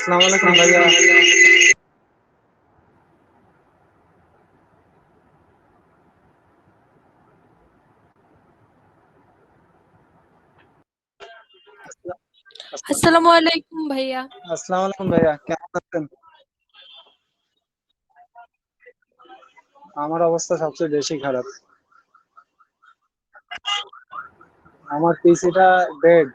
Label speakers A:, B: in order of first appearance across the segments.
A: আসসালামু আলাইকুম ভাইয়া।
B: আসসালামু আলাইকুম ভাইয়া।
A: আসসালামু আলাইকুম ভাইয়া, কেমন আছেন? আমার অবস্থা সবচেয়ে বেশি খারাপ। আমার পিসিটা ডেড।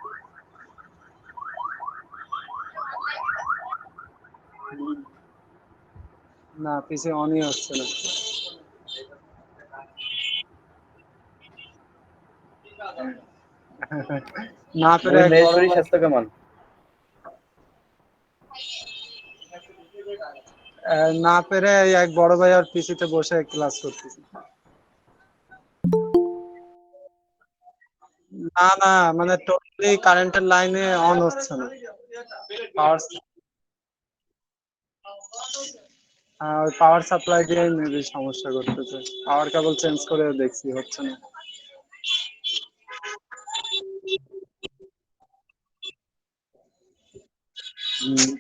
A: না, পিসি অনই হচ্ছে না। না পেরে
C: দুই
A: এক
C: মেয়ের
A: বড়
C: শরীর
A: ভাই
C: স্বাস্থ্য কেমন?
A: না পেরে এক বড় ভাই আর পিসিতে বসে ক্লাস করতেছি। না না, মানে টোটালি কারেন্টের লাইনে অন হচ্ছে না। পাওয়ার পাওয়ার সাপ্লাই দিয়ে মেবি সমস্যা করতেছে। পাওয়ার কেবল চেঞ্জ করে দেখছি, হচ্ছে না। হুম,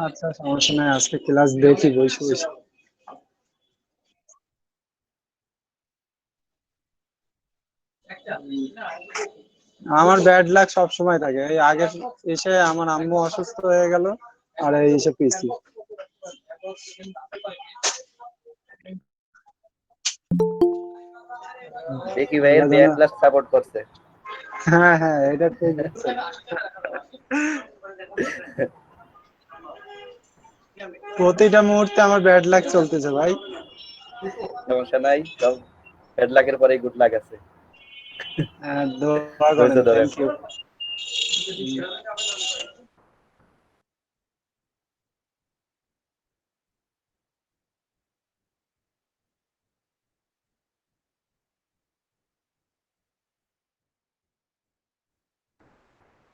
A: আচ্ছা সমস্যা নাই, আজকে ক্লাস দেখি বসে বসে। আমার ব্যাড লাক সব সময় থাকে। এই আগে এসে আমার আম্মু অসুস্থ হয়ে গেল, আর এই এসে পিসি।
C: দেখি ভাইয়ের
A: এটা যেন,
C: ব্যাড লাক সাপোর্ট করছে।
A: হ্যাঁ হ্যাঁ, এটা ঠিক বলছেন। প্রতিটা মুহূর্তে আমার ব্যাড লাক চলতেছে ভাই।
C: সমস্যা নাই, সব ব্যাড লাকের পরে গুড লাক আছে।
A: দোয়া
C: ধৈর্য
A: করেন,
C: ধরেন।
A: Thank you.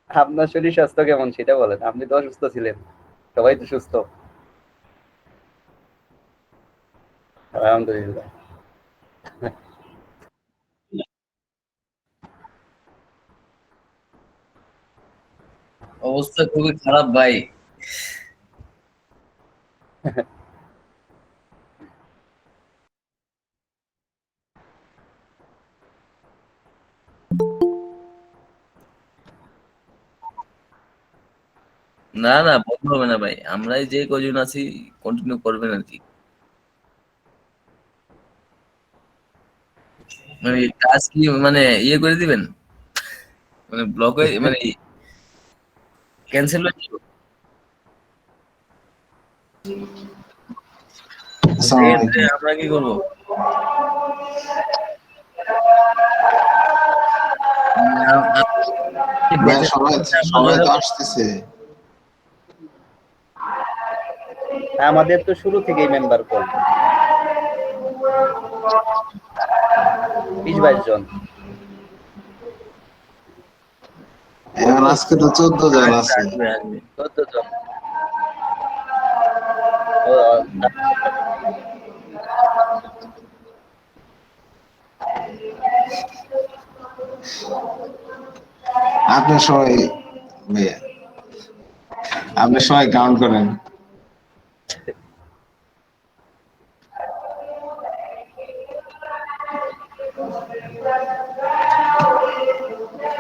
C: আপনার শরীর স্বাস্থ্য কেমন সেটা বলেন, আপনি তো অসুস্থ ছিলেন, সবাই তো সুস্থ। আলহামদুলিল্লাহ।
D: অবস্থা খুবই খারাপ ভাই। না না, বন্ধ হবে না ভাই, আমরাই যে কজন আছি কন্টিনিউ করবেন আর কি। মানে কাজ কি মানে ইয়ে করে দিবেন, মানে ব্লক হয়ে মানে ক্যান্সেল হয়ে যাবে।
E: আসসালামু
D: সেক্ষেত্রে
E: আলাইকুম।
D: আমরা কি করবো? মানে আপনি
E: ভাই
D: বেঁচে
E: সবাই
D: থাকতে আমরা
E: সবাই
D: ধরে
E: তো আসতেছে।
C: আমাদের তো শুরু থেকেই মেম্বার কল 20-22 জন।
E: এখন আজকে তো 14 জন
D: আসবে
E: আছে।
D: আসবে আসবে।
C: 14 জন। ও,
E: আপনি সবাই ভাইয়া, আপনি সবাই কাউন্ট করেন।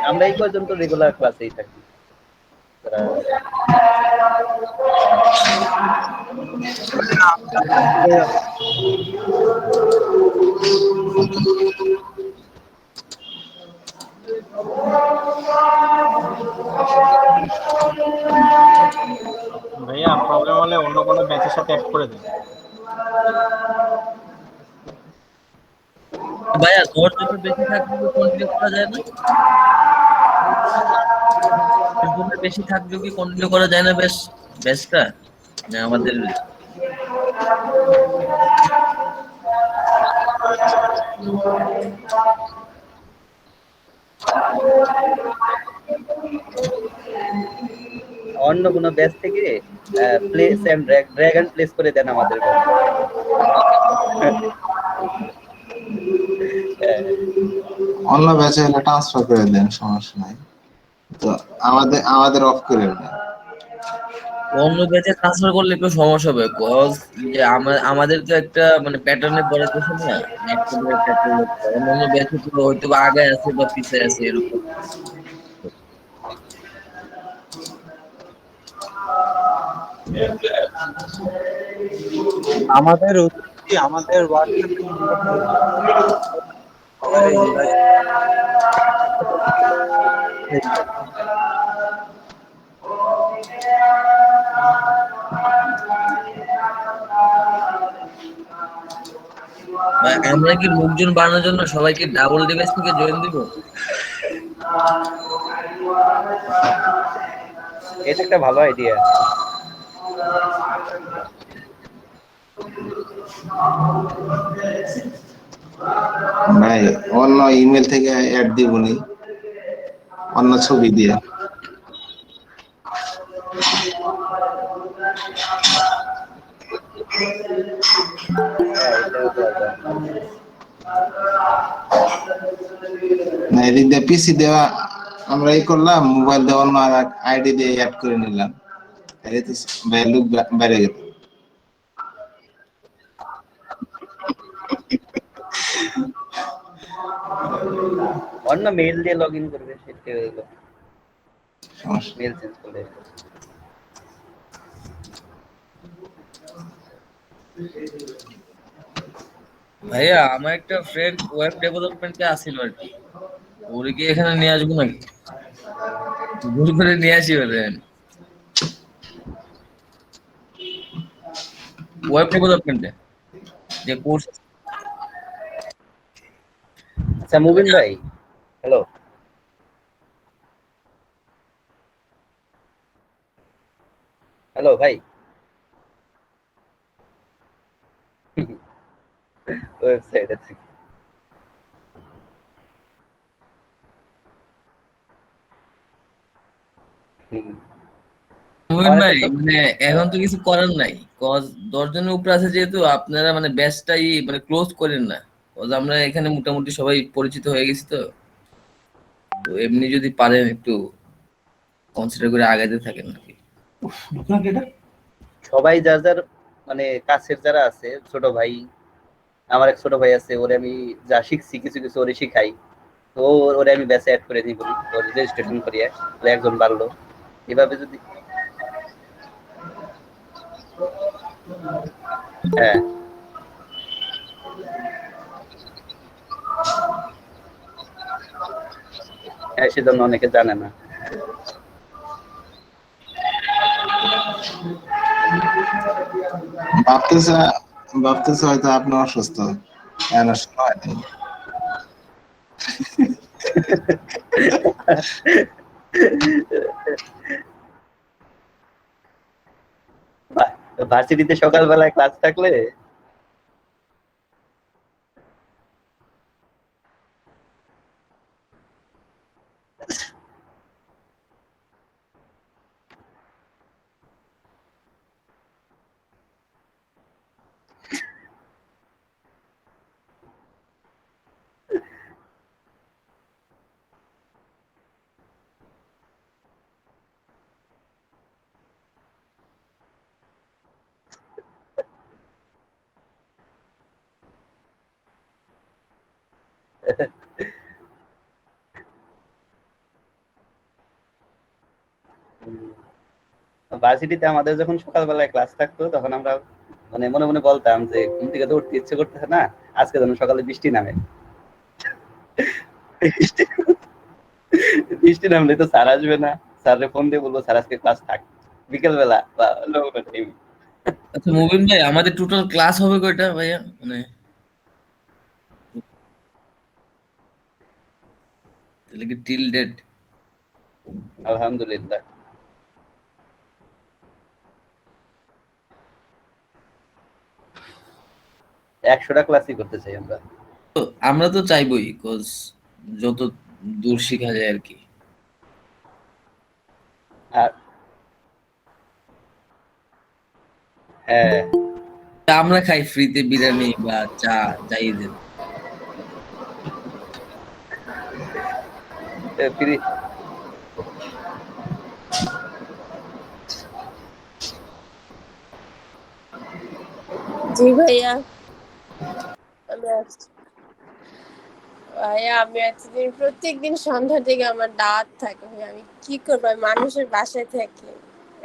C: আমরা এই পর্যন্ত রেগুলার ক্লাসেই থাকি।
F: ভাইয়া প্রবলেম হলে অন্য কোনো ব্যাচের সাথে অ্যাড করে দেন।
D: ভাইয়া ধৈর্য তো বেশি থাকলে কি কন্টিনিউ করা যায় না? ধৈর্য বেশি থাকলেও কি কন্টিনিউ করা যায় না বেশ বেশটা মানে আমাদের।
C: অন্য কোনো ব্যাচ থেকে place and drag and place করে দেন আমাদের ব্যাচে।
E: অন্য ব্যাচে হলে ট্রান্সফার করে দেন, সমস্যা নাই। তো আমাদের অফ করে না।
D: অন্য ব্যাচে ট্রান্সফার করলে একটু সমস্যা হবে, কজ যে আমাদের তো একটা মানে প্যাটার্নে পড়াইতেছে না, একটা পরে একটা একটা লোক। অন্যান্য ব্যাচে তো হয়তো বা আগে আছে বা পিছিয়ে আছে এরকম।
A: আমাদের উচিত কি আমাদের হোয়াটসঅ্যাপে সবার ইনভাইট
D: বা আমরা কি লোকজন বাড়ানোর জন্য সবাইকে ডাবল ডিভাইস থেকে জয়েন দিব?
C: এটা একটা ভালো আইডিয়া।
E: ভাই অন্য ইমেল থেকে অ্যাড দিবনি, অন্য ছবি দিয়ে।
C: হ্যাঁ, এটাও দেওয়া যায়।
E: না এদিক দিয়ে পিসি দেওয়া আমরা এই করলাম, মোবাইল দিয়ে অন্য আর আইডি দিয়ে অ্যাড করে নিলাম, তাহলে তো ভ্যালু বেড়ে গেল।
C: অন্য মেইল দিয়ে লগ ইন করবে, সেটা হলো
E: সমস্যা।
C: মেইল চেঞ্জ করলে।
D: ভাইয়া আমার একটা ফ্রেন্ড ওয়েব ডেভেলপমেন্টে আসছিল আর কি, ওরে কি এখানে নিয়ে আসবো নাকি? ভুল করে নিয়ে আসি ওদের ওয়েব ডেভেলপমেন্টে যে কোর্স।
C: আচ্ছা মুবিন ভাই, হ্যালো হ্যালো ভাই, ওয়েবসাইট আছে। হুম।
D: মোহিন
C: আমার
D: ভাই
C: একটা
D: মানে এখন তো কিছু করার নাই, কজ 10 জনের উপরে আছে যেহেতু আপনারা মানে ব্যাচটাই মানে ক্লোজ করেন না, কজ আমরা এখানে মোটামুটি সবাই পরিচিত হয়ে গেছি। তো তো এমনি যদি পারেন একটু কনসিডার করে আগাইতে থাকেন নাকি।
C: সবাই যার যার মানে কাছের যারা আছে, ছোট ভাই, আমার এক ছোট ভাই আছে, ওরে আমি যা শিখছি কিছু কিছু ওরে শিখাই। তো ওরে আমি ব্যাচে অ্যাড করে দিই, বলি ওর রেজিস্ট্রেশন করিয়ে, তো একজন বাড়লো। এভাবে যদি, হ্যাঁ হ্যাঁ, সেজন্য অনেকে জানে না।
E: ভাবতেছে ভাবতেছে হয়তো আপনি অসুস্থ, কেন সময় নেই।
C: ভার্সিটিতে সকালবেলায় ক্লাস থাকলে ভার্সিটিতে আমাদের যখন সকালবেলায় ক্লাস থাকতো, তখন আমরা মানে মনে মনে বলতাম যে ঘুম থেকে তো উঠতে ইচ্ছে করতেছে না, আজকে যেন সকালে বৃষ্টি নামে। বৃষ্টি বৃষ্টি নামলে তো স্যার আসবে না, স্যাররে ফোন দিয়ে বলবো স্যার আজকে ক্লাস থাক, বিকেল বেলা বা টাইম।
D: আচ্ছা মুবিন ভাই, আমাদের টোটাল ক্লাস হবে কয়টা ভাইয়া, মানে তাহলে কি টিল ডেট?
C: আলহামদুলিল্লাহ। একশোটা ক্লাসই করতে চাই আমরা।
D: আমরা তো চাইবই, কজ যত দূর শেখা যায় আর কি।
C: আর হ্যাঁ,
D: আমরা খাই ফ্রিতে বিরিয়ানি বা চা, যাই দেন।
C: ফ্রি
B: জি ভাইয়া, আমি আসছি। ভাইয়া আমি এতদিন প্রত্যেকদিন সন্ধ্যার দিকে আমার দাওয়াত থাকে ভাইয়া, আমি কি করবো, আমি মানুষের বাসায় থাকি।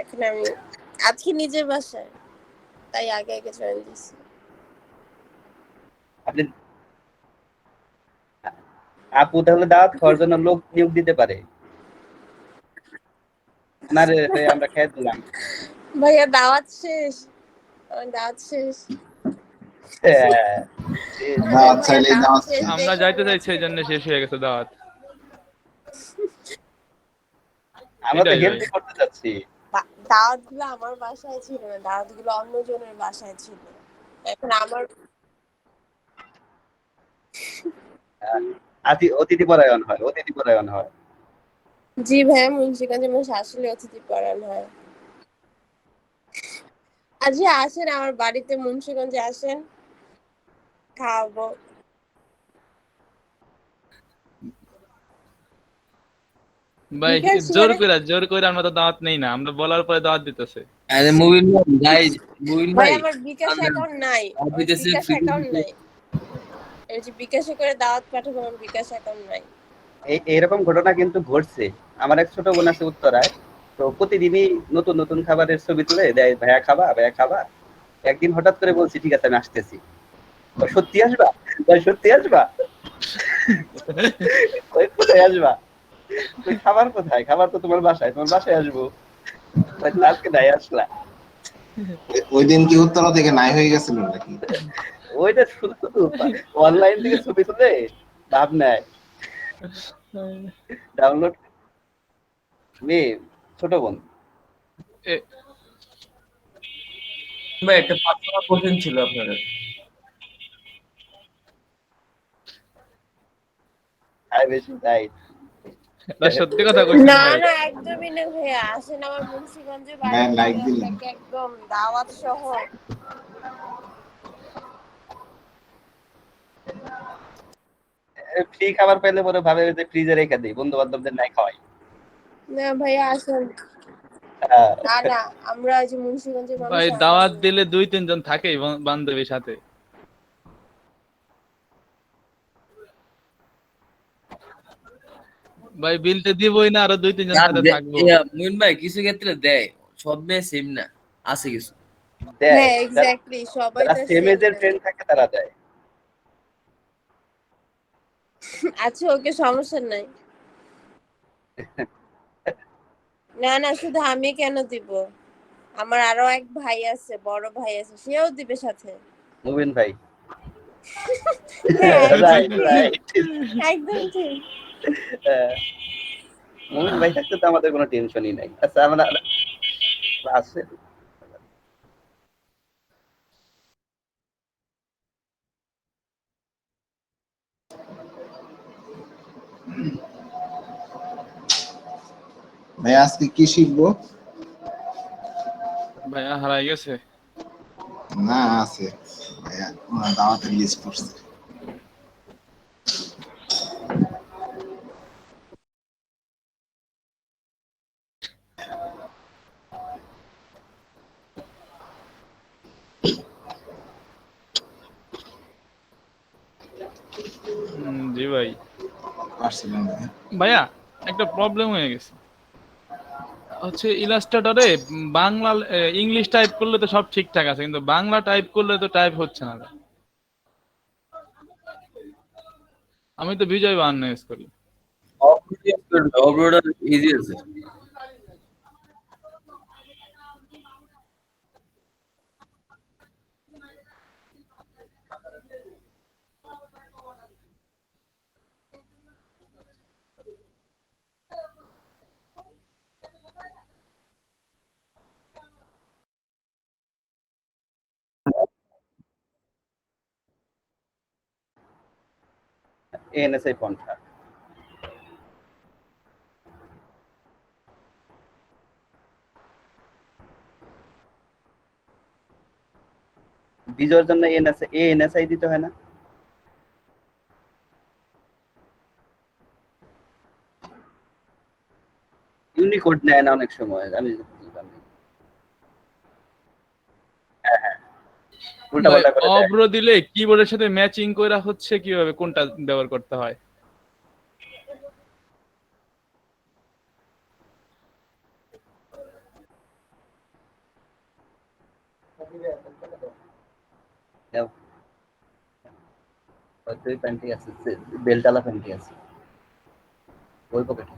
B: এখন আমি আজকে নিজের বাসায়, তাই আগে আগে জয়েন দিছি।
C: আপনি আপু তাহলে দাওয়াত খাওয়ার জন্য লোক নিয়োগ দিতে পারে। না রে রে, আমরা খেয়ে দিলাম।
B: ভাইয়া দাওয়াত শেষ, আমার দাওয়াত শেষ।
C: হ্যাঁ, শেষ
B: আরে
C: শেষ।
E: দাওয়াত
B: ভাইয়া
E: চাইলেই
B: দাওয়াত
E: দাওয়াত
B: শেষ
E: শেষ।
G: আমরা
B: দেখে
G: যাইতে
B: আমি
G: চাইছি
B: আজকে
G: এই জন্য শেষ হয়ে গেছে দাওয়াত।
C: আমরা তো
G: এটাই ভাই।
C: হেলদি করতে চাচ্ছি।
B: দাওয়াত গুলো আমার বাসায় ছিল না, দাওয়াত গুলো অন্যজনের বাসায় ছিল। এখন আমার
C: আহ, অতিথি পরায়ণ হয়, অতিথি পরায়ণ হয়।
B: জি ভাইয়া, মুন্সিগঞ্জে আমার শাশুড়ি অতিথি পরায়ণ হয়। আজকে আসেন আমার বাড়িতে, মুন্সিগঞ্জে আসেন, খাওয়াবো।
G: ভাই
B: বিকাশ
G: জোর করে আমরা তো দাওয়াত নেই না, আমরা বলার পরে দাওয়াত দিতেছে।
D: আরে মুবিন ভাই, মুবিন
B: ভাই
D: ভাই
B: আমার বিকাশ অ্যাকাউন্ট নাই,
D: দাওয়াত
B: আমার
D: দিতেছে
B: বিকাশ
D: ফ্রি।
B: অ্যাকাউন্ট নাই। এই যে বিকাশে করে দাওয়াত পাঠাবো, আমার বিকাশ অ্যাকাউন্ট নাই।
C: এরকম ঘটনা কিন্তু ঘটছে। আমার এক ছোট বোন আছে উত্তরায়, তো প্রতিদিনই নতুন নতুন খাবারের ছবি তুলে দেয়, ভাইয়া খাবা, ভাইয়া খাবা। একদিন হঠাৎ করে বলছি ঠিক আছে আমি আসতেছি। সত্যি আসবা? ভাই সত্যি আসবা? ওই কোথায় আসবা? তুই খাবার কোথায়? খাবার তো তোমার বাসায়, তোমার বাসায় আসবো। আজকে নাই আসলা।
E: ওই দিন কি উত্তরা থেকে নাই হয়ে গেছিল নাকি?
C: ওইটা শুধু শুধু অনলাইন থেকে ছবি তুলে লাভ নাই, ডাউনলোড। মেয়ে, ছোট বোন।
G: এ-
D: ভাই একটা পার্সোনাল কোশ্চেন ছিল আপনার।
C: তাই বেশি তাই।
G: না, সত্যি কথা কইছেন
B: না
G: ভাই।
B: না, একদমই না ভাইয়া, আসেন আমার মুন্সিগঞ্জে
E: ভাইয়া
B: বাড়িতে,
E: লাইক
B: আমি
E: দিলেন।
B: আপনাকে একদম দাওয়াত সহ।
C: ফ্রি খাবার পেলে পরে ভাবে যে ফ্রিজে রেখে দিই, বন্ধু বান্ধবদের নাই খাওয়াই।
B: না ভাইয়া আসেন।
C: আহ,
B: না না, আমরা ওই যে মুন্সিগঞ্জের মানুষ,
G: ভাই
B: আমরা
G: দাওয়াত দিলে 2-3 জন থাকেই বান্ধবীর সাথে। ভাই বিল তো দিবই না, আরো 2-3 জন সাথে থাকবো।
D: মুবিন ভাই কিছু ক্ষেত্রে দেয়, সব মেয়ে সেম না, আছে কিছু।
C: দেয়।
B: হ্যাঁ এক্স্যাক্টলি, সবাই
C: যারা
B: তো
C: সেম
B: সেম
C: এজের
B: না।
C: ফ্রেন্ড থাকে তারা দেয়।
B: আচ্ছা ওকে, সমস্যা নাই। না না, শুধু আমি কেন দিব, আমার আরো এক ভাই আছে, বড় ভাই আছে, সেও দিবে সাথে।
C: মুবিন ভাই।
B: হ্যাঁ একদম
C: রাইট
B: ঠিক,
C: রাইট।
B: একদম ঠিক।
C: মুবিন ভাই থাকতে তো আমাদের কোনো টেনশনই নাই। আচ্ছা আমরা আছে।
E: ভাই আজকে কি শিখবো?
G: ভাইয়া হারাই গেছে।
E: না আছে, ভাইয়া ওনার দাওয়াতের লিস্ট করছে।
G: জি ভাই।
E: পারছিলাম ভাইয়া।
G: ভাইয়া একটা প্রবলেম হয়ে গেছে, হচ্ছে ইলাস্ট্রেটরে বাংলা ইংলিশ টাইপ করলে তো সব ঠিকঠাক আছে, কিন্তু বাংলা টাইপ করলে তো টাইপ হচ্ছে না। আমি তো বিজয় বাহান্ন ইউজ করি।
D: অফরোডার ইজি আছে।
C: এএনএসআই পন্থা। বিজয়ের জন্য এএনএসআই দিতে হয় না? ইউনিকোড নেয় না অনেক সময়, আমি যতদূর জানি। হ্যাঁ হ্যাঁ। উল্টা
G: ভাই
C: পাল্টা করে দেয়।
G: অব্র দিলে কিবোর্ডের সাথে ম্যাচিং করা হচ্ছে কিভাবে, কোনটা ব্যবহার করতে হয়?
C: দাও, হয়তো ওই প্যান্টটি আছে, বেলটালা প্যান্টটি আছে ওই পকেটে।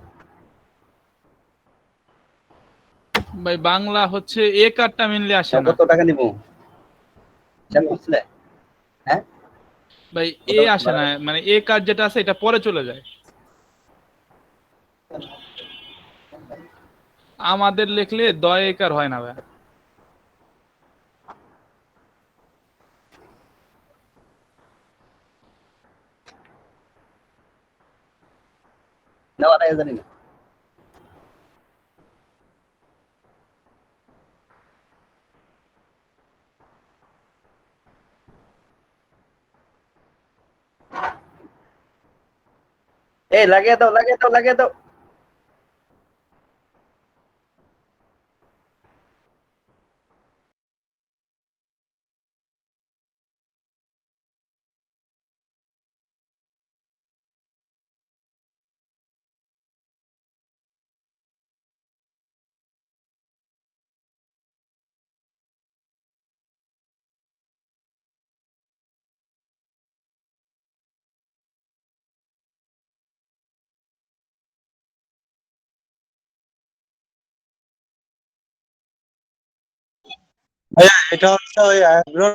G: ভাই বাংলা হচ্ছে এ কার্ডটা মেনলি আসে না।
C: কত টাকা নিবো হিসাব করছিলে? হ্যাঁ,
G: ভাই
C: কত
G: এ আসে
C: ভাড়া?
G: না, মানে এ কার্ড যেটা আছে এটা পরে চলে যায়। আমাদের লিখলে দয় একার হয় না ভাই।
C: নেওয়া নাই জানি না। এই লাগিয়ে দাও, লাগিয়ে দাও, লাগিয়ে দাও।
A: ভাইয়া এটা হচ্ছে ওই অ্যাব্রোড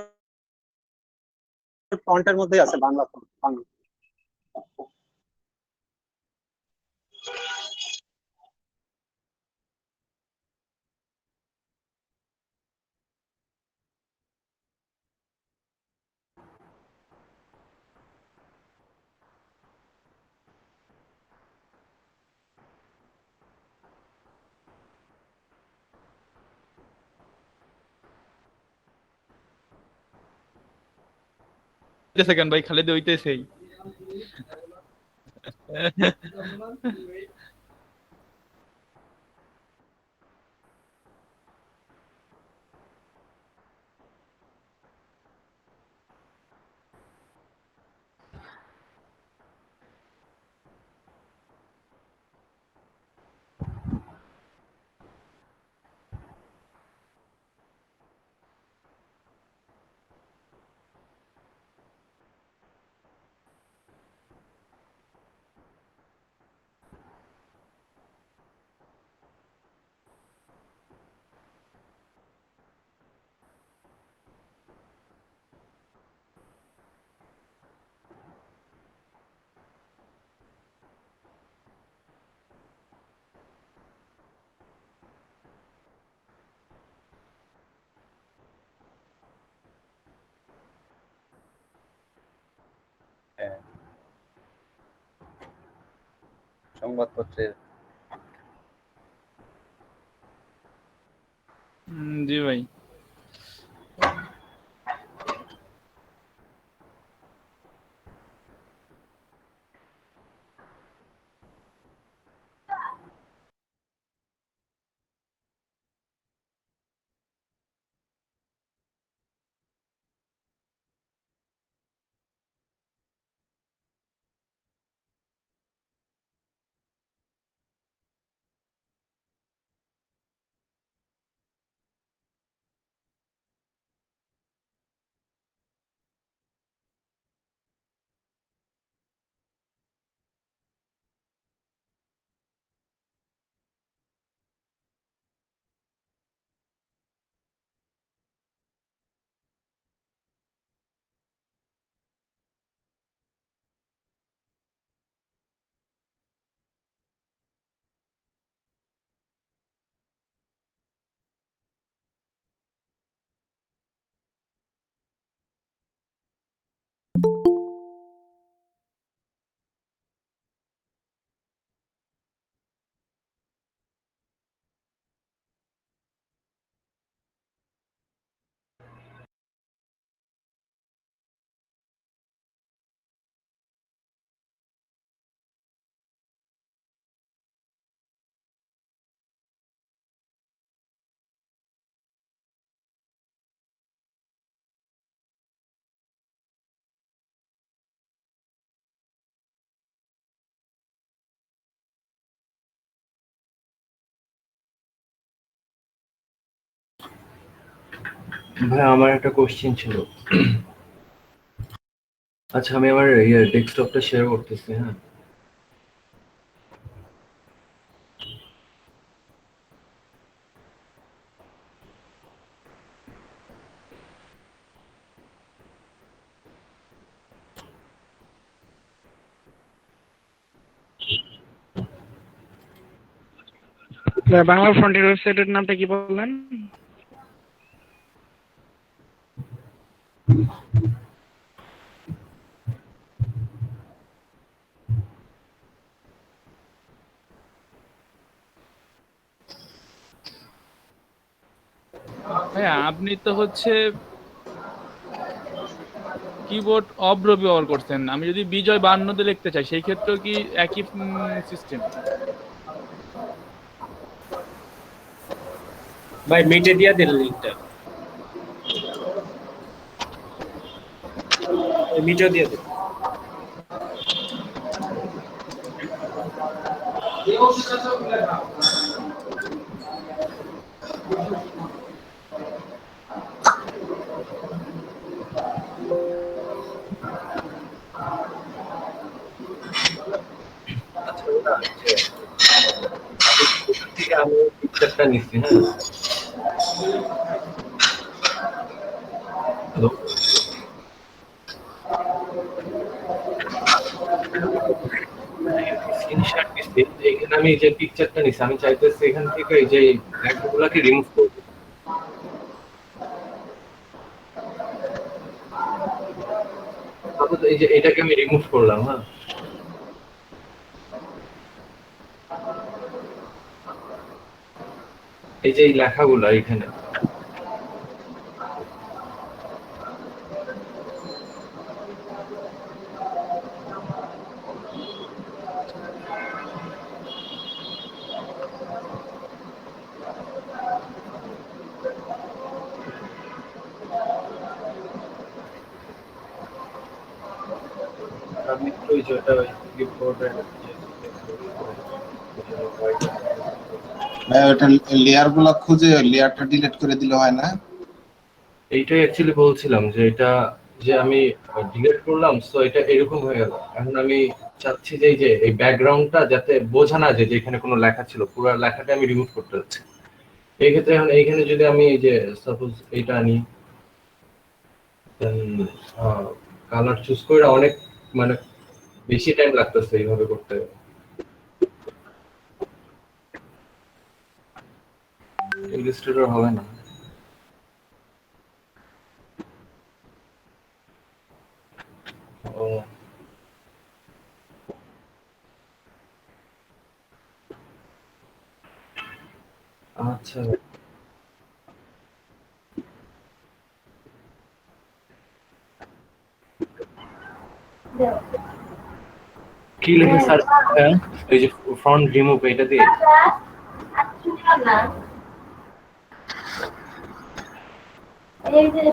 A: ফন্টের মধ্যেই আছে, বাংলা ফন্ট বাংলা।
G: সেকেন্ড ভাই খালি হইতেছেই।
C: হ্যাঁ, সংবাদপত্রের।
G: জি ভাই।
H: ভাই আমার একটা কোশ্চেন ছিল। আচ্ছা আমি আমার ডেস্কটপটা শেয়ার করতেছি, হ্যাঁ।
I: বাংলা ফ্রন্টের ওয়েবসাইটের নামটা কি বললেন?
G: হ্যাঁ, আপনি তো হচ্ছে কিবোর্ড অব্র ব্যবহার করছেন। আমি যদি বিজয় 52 দিয়ে লিখতে চাই সেই ক্ষেত্রেও কি একই সিস্টেম?
F: ভাই মিটে দিয়া দিন লিংকটা, মিটেও দিয়ে দিন।
H: আচ্ছা না, থেকে আমি পিকচারটা নিচ্ছি, হ্যাঁ। হ্যালো, স্ক্রিনশট নিচ্ছি। এখানে আমি যে পিকচারটা নিচ্ছি, আমি চাইতেছি এখান থেকে এই যে লেখাগুলোকে রিমুভ করবো। তারপর এই যে এটাকে আমি রিমুভ করলাম, হ্যাঁ। এই যে এই লেখাগুলো এখানে, আমি তো ওই যেটা ক্লিপবোর্ডে
E: ওটা লেয়ার গুলা খুঁজে লেয়ারটা ডিলিট করে দিলে হয় না?
H: এইটাই অ্যাকচুয়ালি বলছিলাম যে এটা যে আমি ডিলিট করলাম, সো এটা এরকম হয়ে গেল। এখন আমি চাচ্ছি যে এই যে এই ব্যাকগ্রাউন্ডটা যাতে বোঝা না যায় যে এখানে কোনো লেখা ছিল, পুরো লেখাটা আমি রিমুভ করতে যাচ্ছি। এই ক্ষেত্রে এখন এইখানে যদি আমি এই যে সাপোজ এইটা আনি, কালার চুজ করে অনেক মানে বেশি টাইম লাগতেছে এইভাবে করতে। ইলাস্ট্রেটর হবে না। ও আচ্ছা, কি লিখে স্যার? এই যে ফ্রন্ট রিমুভ এটা দিয়ে
J: এই যে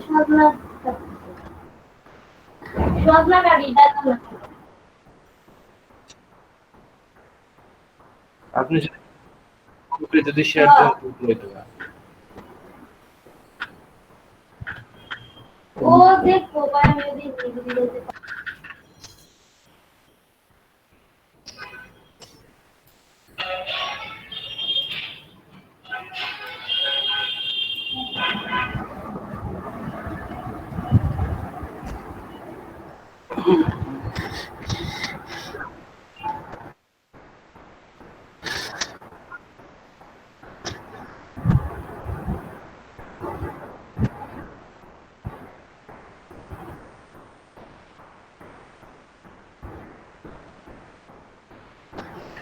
J: সজনা গাড়ি
H: আপনি গ্রুপে যদি শেয়ার দেন হইতো না।
J: ও দেখো ভাই আমি যদি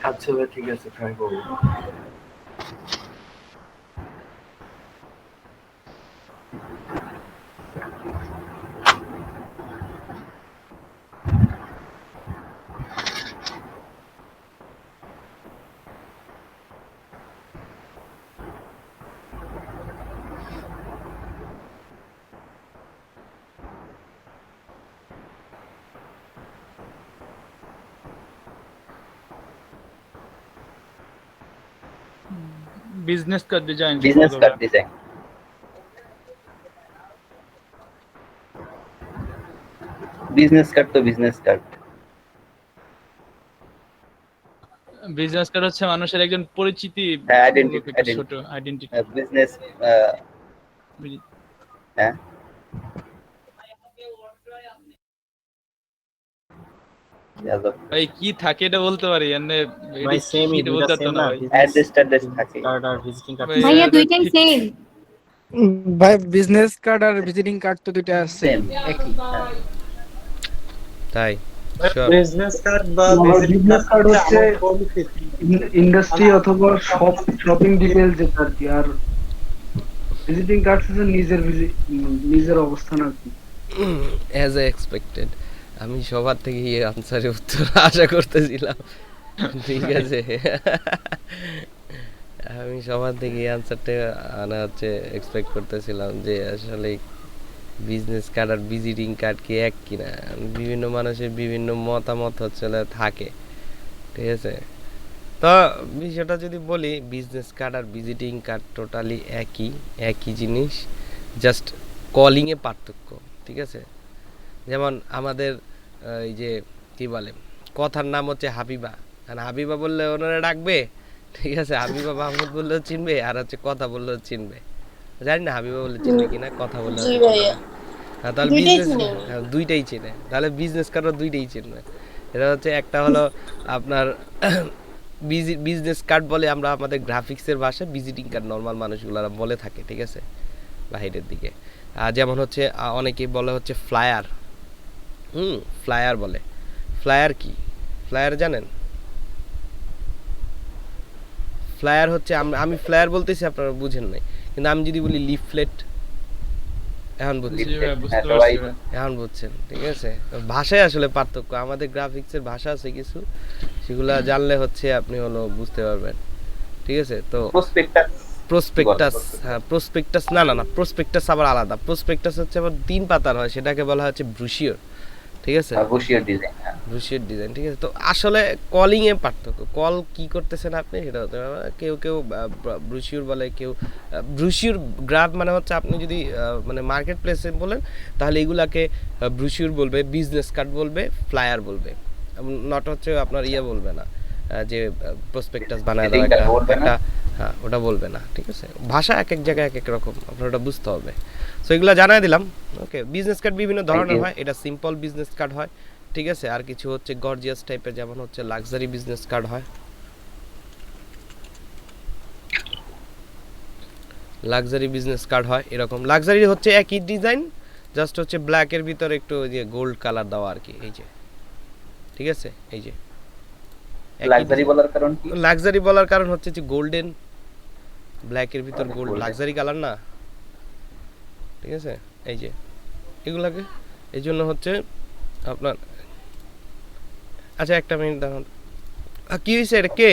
H: আচ্ছা ভাই, ঠিক আছে, ট্রাই করবো।
G: Business card design
C: business card design. Business card তো বিজনেস কার্ড।
G: বিজনেস কার্ড হচ্ছে মানুষের একজন পরিচিতি
C: হ্যাঁ,
G: মূলক একটা ছোট আইডেন্টিটি।
C: বিজনেস। হ্যাঁ,
G: ভাই কি থাকে এটা বলতে পারি, এনে
K: ভাই সেমই,
G: এটা
K: দুইটা
G: বলতে
K: সেম
G: পারতো না
K: না,
G: ভাই।
C: অ্যাড্রেস ট্যাড্রেস থাকে।
K: কার্ড আর ভিজিটিং কার্ড।
G: ভাই,
L: ভাইয়া
G: এটা
L: দুইটাই
G: ঠিক-
L: সেম।
I: ভাই বিজনেস কার্ড আর ভিজিটিং কার্ড তো দুইটা সেম
C: Same,
I: একই।
M: তাই
A: বিজনেস কার্ড বা
N: বিজনেস কার্ড হচ্ছে ইন্ডাস্ট্রি
A: মানে-
N: অথবা শপিং ডিটেইল যেটা আর কি, আর ভিজিটিং কার্ড হচ্ছে নিজের অবস্থান আর কি।
M: অ্যাজ এ এক্সপেক্টেড, আমি সবার থেকে এই আনসারের উত্তর আশা করতেছিলাম। ঠিক আছে, আমি সবার থেকে এই আনসারটা আনা হচ্ছে এক্সপেক্ট করতেছিলাম যে আসলে বিজনেস কার্ড আর ভিজিটিং কার্ড কি এক কিনা। বিভিন্ন মানুষের বিভিন্ন মতামত হচ্ছে থাকে, ঠিক আছে। তো বিষয়টা যদি বলি, বিজনেস কার্ড আর ভিজিটিং কার্ড টোটালি একই জিনিস, জাস্ট কলিংয়ে পার্থক্য, ঠিক আছে। যেমন আমাদের এই যে কি বলে, কথার নাম হচ্ছে হাবিবা, আর হাবিবা বললে ওনারা ডাকবে, ঠিক আছে। হাবিবা মাহমুদ বললেও চিনবে, আর হচ্ছে কথা বললেও চিনবে। জানি না হাবিবা বললে চিনবে কিনা, কথা বললে
B: জি ভাইয়া,
M: হ্যাঁ, তাহলে
B: দুইটাই
M: বিজনেস
B: চিনে।
M: দুইটাই চিনে, তাহলে বিজনেস কার্ডও দুইটাই চিনবে। এটা হচ্ছে একটা হলো আপনার বিজনেস কার্ড বলে আমরা আমাদের গ্রাফিক্সের ভাষায়, ভিজিটিং কার্ড নর্মাল মানুষগুলারা বলে থাকে, ঠিক আছে, বাইরের দিকে। যেমন হচ্ছে অনেকেই বলে হচ্ছে ফ্লায়ার, ফ্লায়ার বলে। ফ্লায়ার কি? ফ্লায়ার জানেন? ফ্লায়ার হচ্ছে আমি ফ্লায়ার বলতেছি, আপনারা বুঝেন নাই, কিন্তু আমি যদি বলি লিফলেট, এখন বুঝছেন,
G: জি ভাই, বুঝতে পারছি ভাই।
M: এখন বুঝছেন, ঠিক আছে। ভাষায় আসলে পার্থক্য, আমাদের গ্রাফিক্সের ভাষা আছে কিছু, সেগুলা জানলে হচ্ছে আপনি হলো বুঝতে পারবেন, ঠিক আছে। তো প্রসপেক্টাস, হ্যাঁ প্রসপেক্টাস, না প্রসপেক্টাস আবার আলাদা। প্রসপেক্টাস হচ্ছে আবার 3 পাতার হয়, সেটাকে বলা হচ্ছে ব্রুশিওর, ঠিক আছে,
C: ব্রুশিওর ডিজাইন।
M: ব্রুশিওর ডিজাইন, ঠিক আছে। তো আসলে কলিং এ পার্থক্য, কল কি করতেছেন আপনি সেটা হতে পারে। কেউ ব্রুশিওর বলে, কেউ ব্রুশিওর গ্রাফ মানে হচ্ছে আপনি যদি মানে মার্কেট প্লেসে বলেন তাহলে এগুলাকে ব্রুশিওর বলবে, বিজনেস কার্ড বলবে, ফ্লায়ার বলবে, নট হচ্ছে আপনার বলবে না যে প্রসপেক্টাস বানায় দাও একটা, হ্যাঁ ওটা বলবে না, ঠিক আছে। ভাষা এক এক জায়গায় এক এক রকম, আপনার ওটা বুঝতে হবে। সো এগুলো জানাই দিলাম। ওকে, বিজনেস কার্ড বিভিন্ন ধরনের হয়, এটা সিম্পল বিজনেস কার্ড হয়, ঠিক আছে। আর কিছু হচ্ছে গর্জিয়াস টাইপের, যেমন হচ্ছে লাক্সারি বিজনেস কার্ড হয়। লাক্সারি বিজনেস কার্ড হয় এরকম। লাক্সারি হচ্ছে একই ডিজাইন, জাস্ট হচ্ছে ব্ল্যাকের ভিতরে একটু ওই যে গোল্ড কালার দেওয়া আর কি, এই যে, ঠিক আছে। এই যে
C: লাক্সারি বলার কারণ কি?
M: লাক্সারি বলার কারণ হচ্ছে যে গোল্ডেন, ব্ল্যাকের ভিতর গোল্ড, লাক্সারি কালার না, ঠিক আছে। এই যে এগুলাকে এই জন্য হচ্ছে আপনার, আচ্ছা একটা মিনিট দাঁড়ান, কি হয়েছে, এটা কে?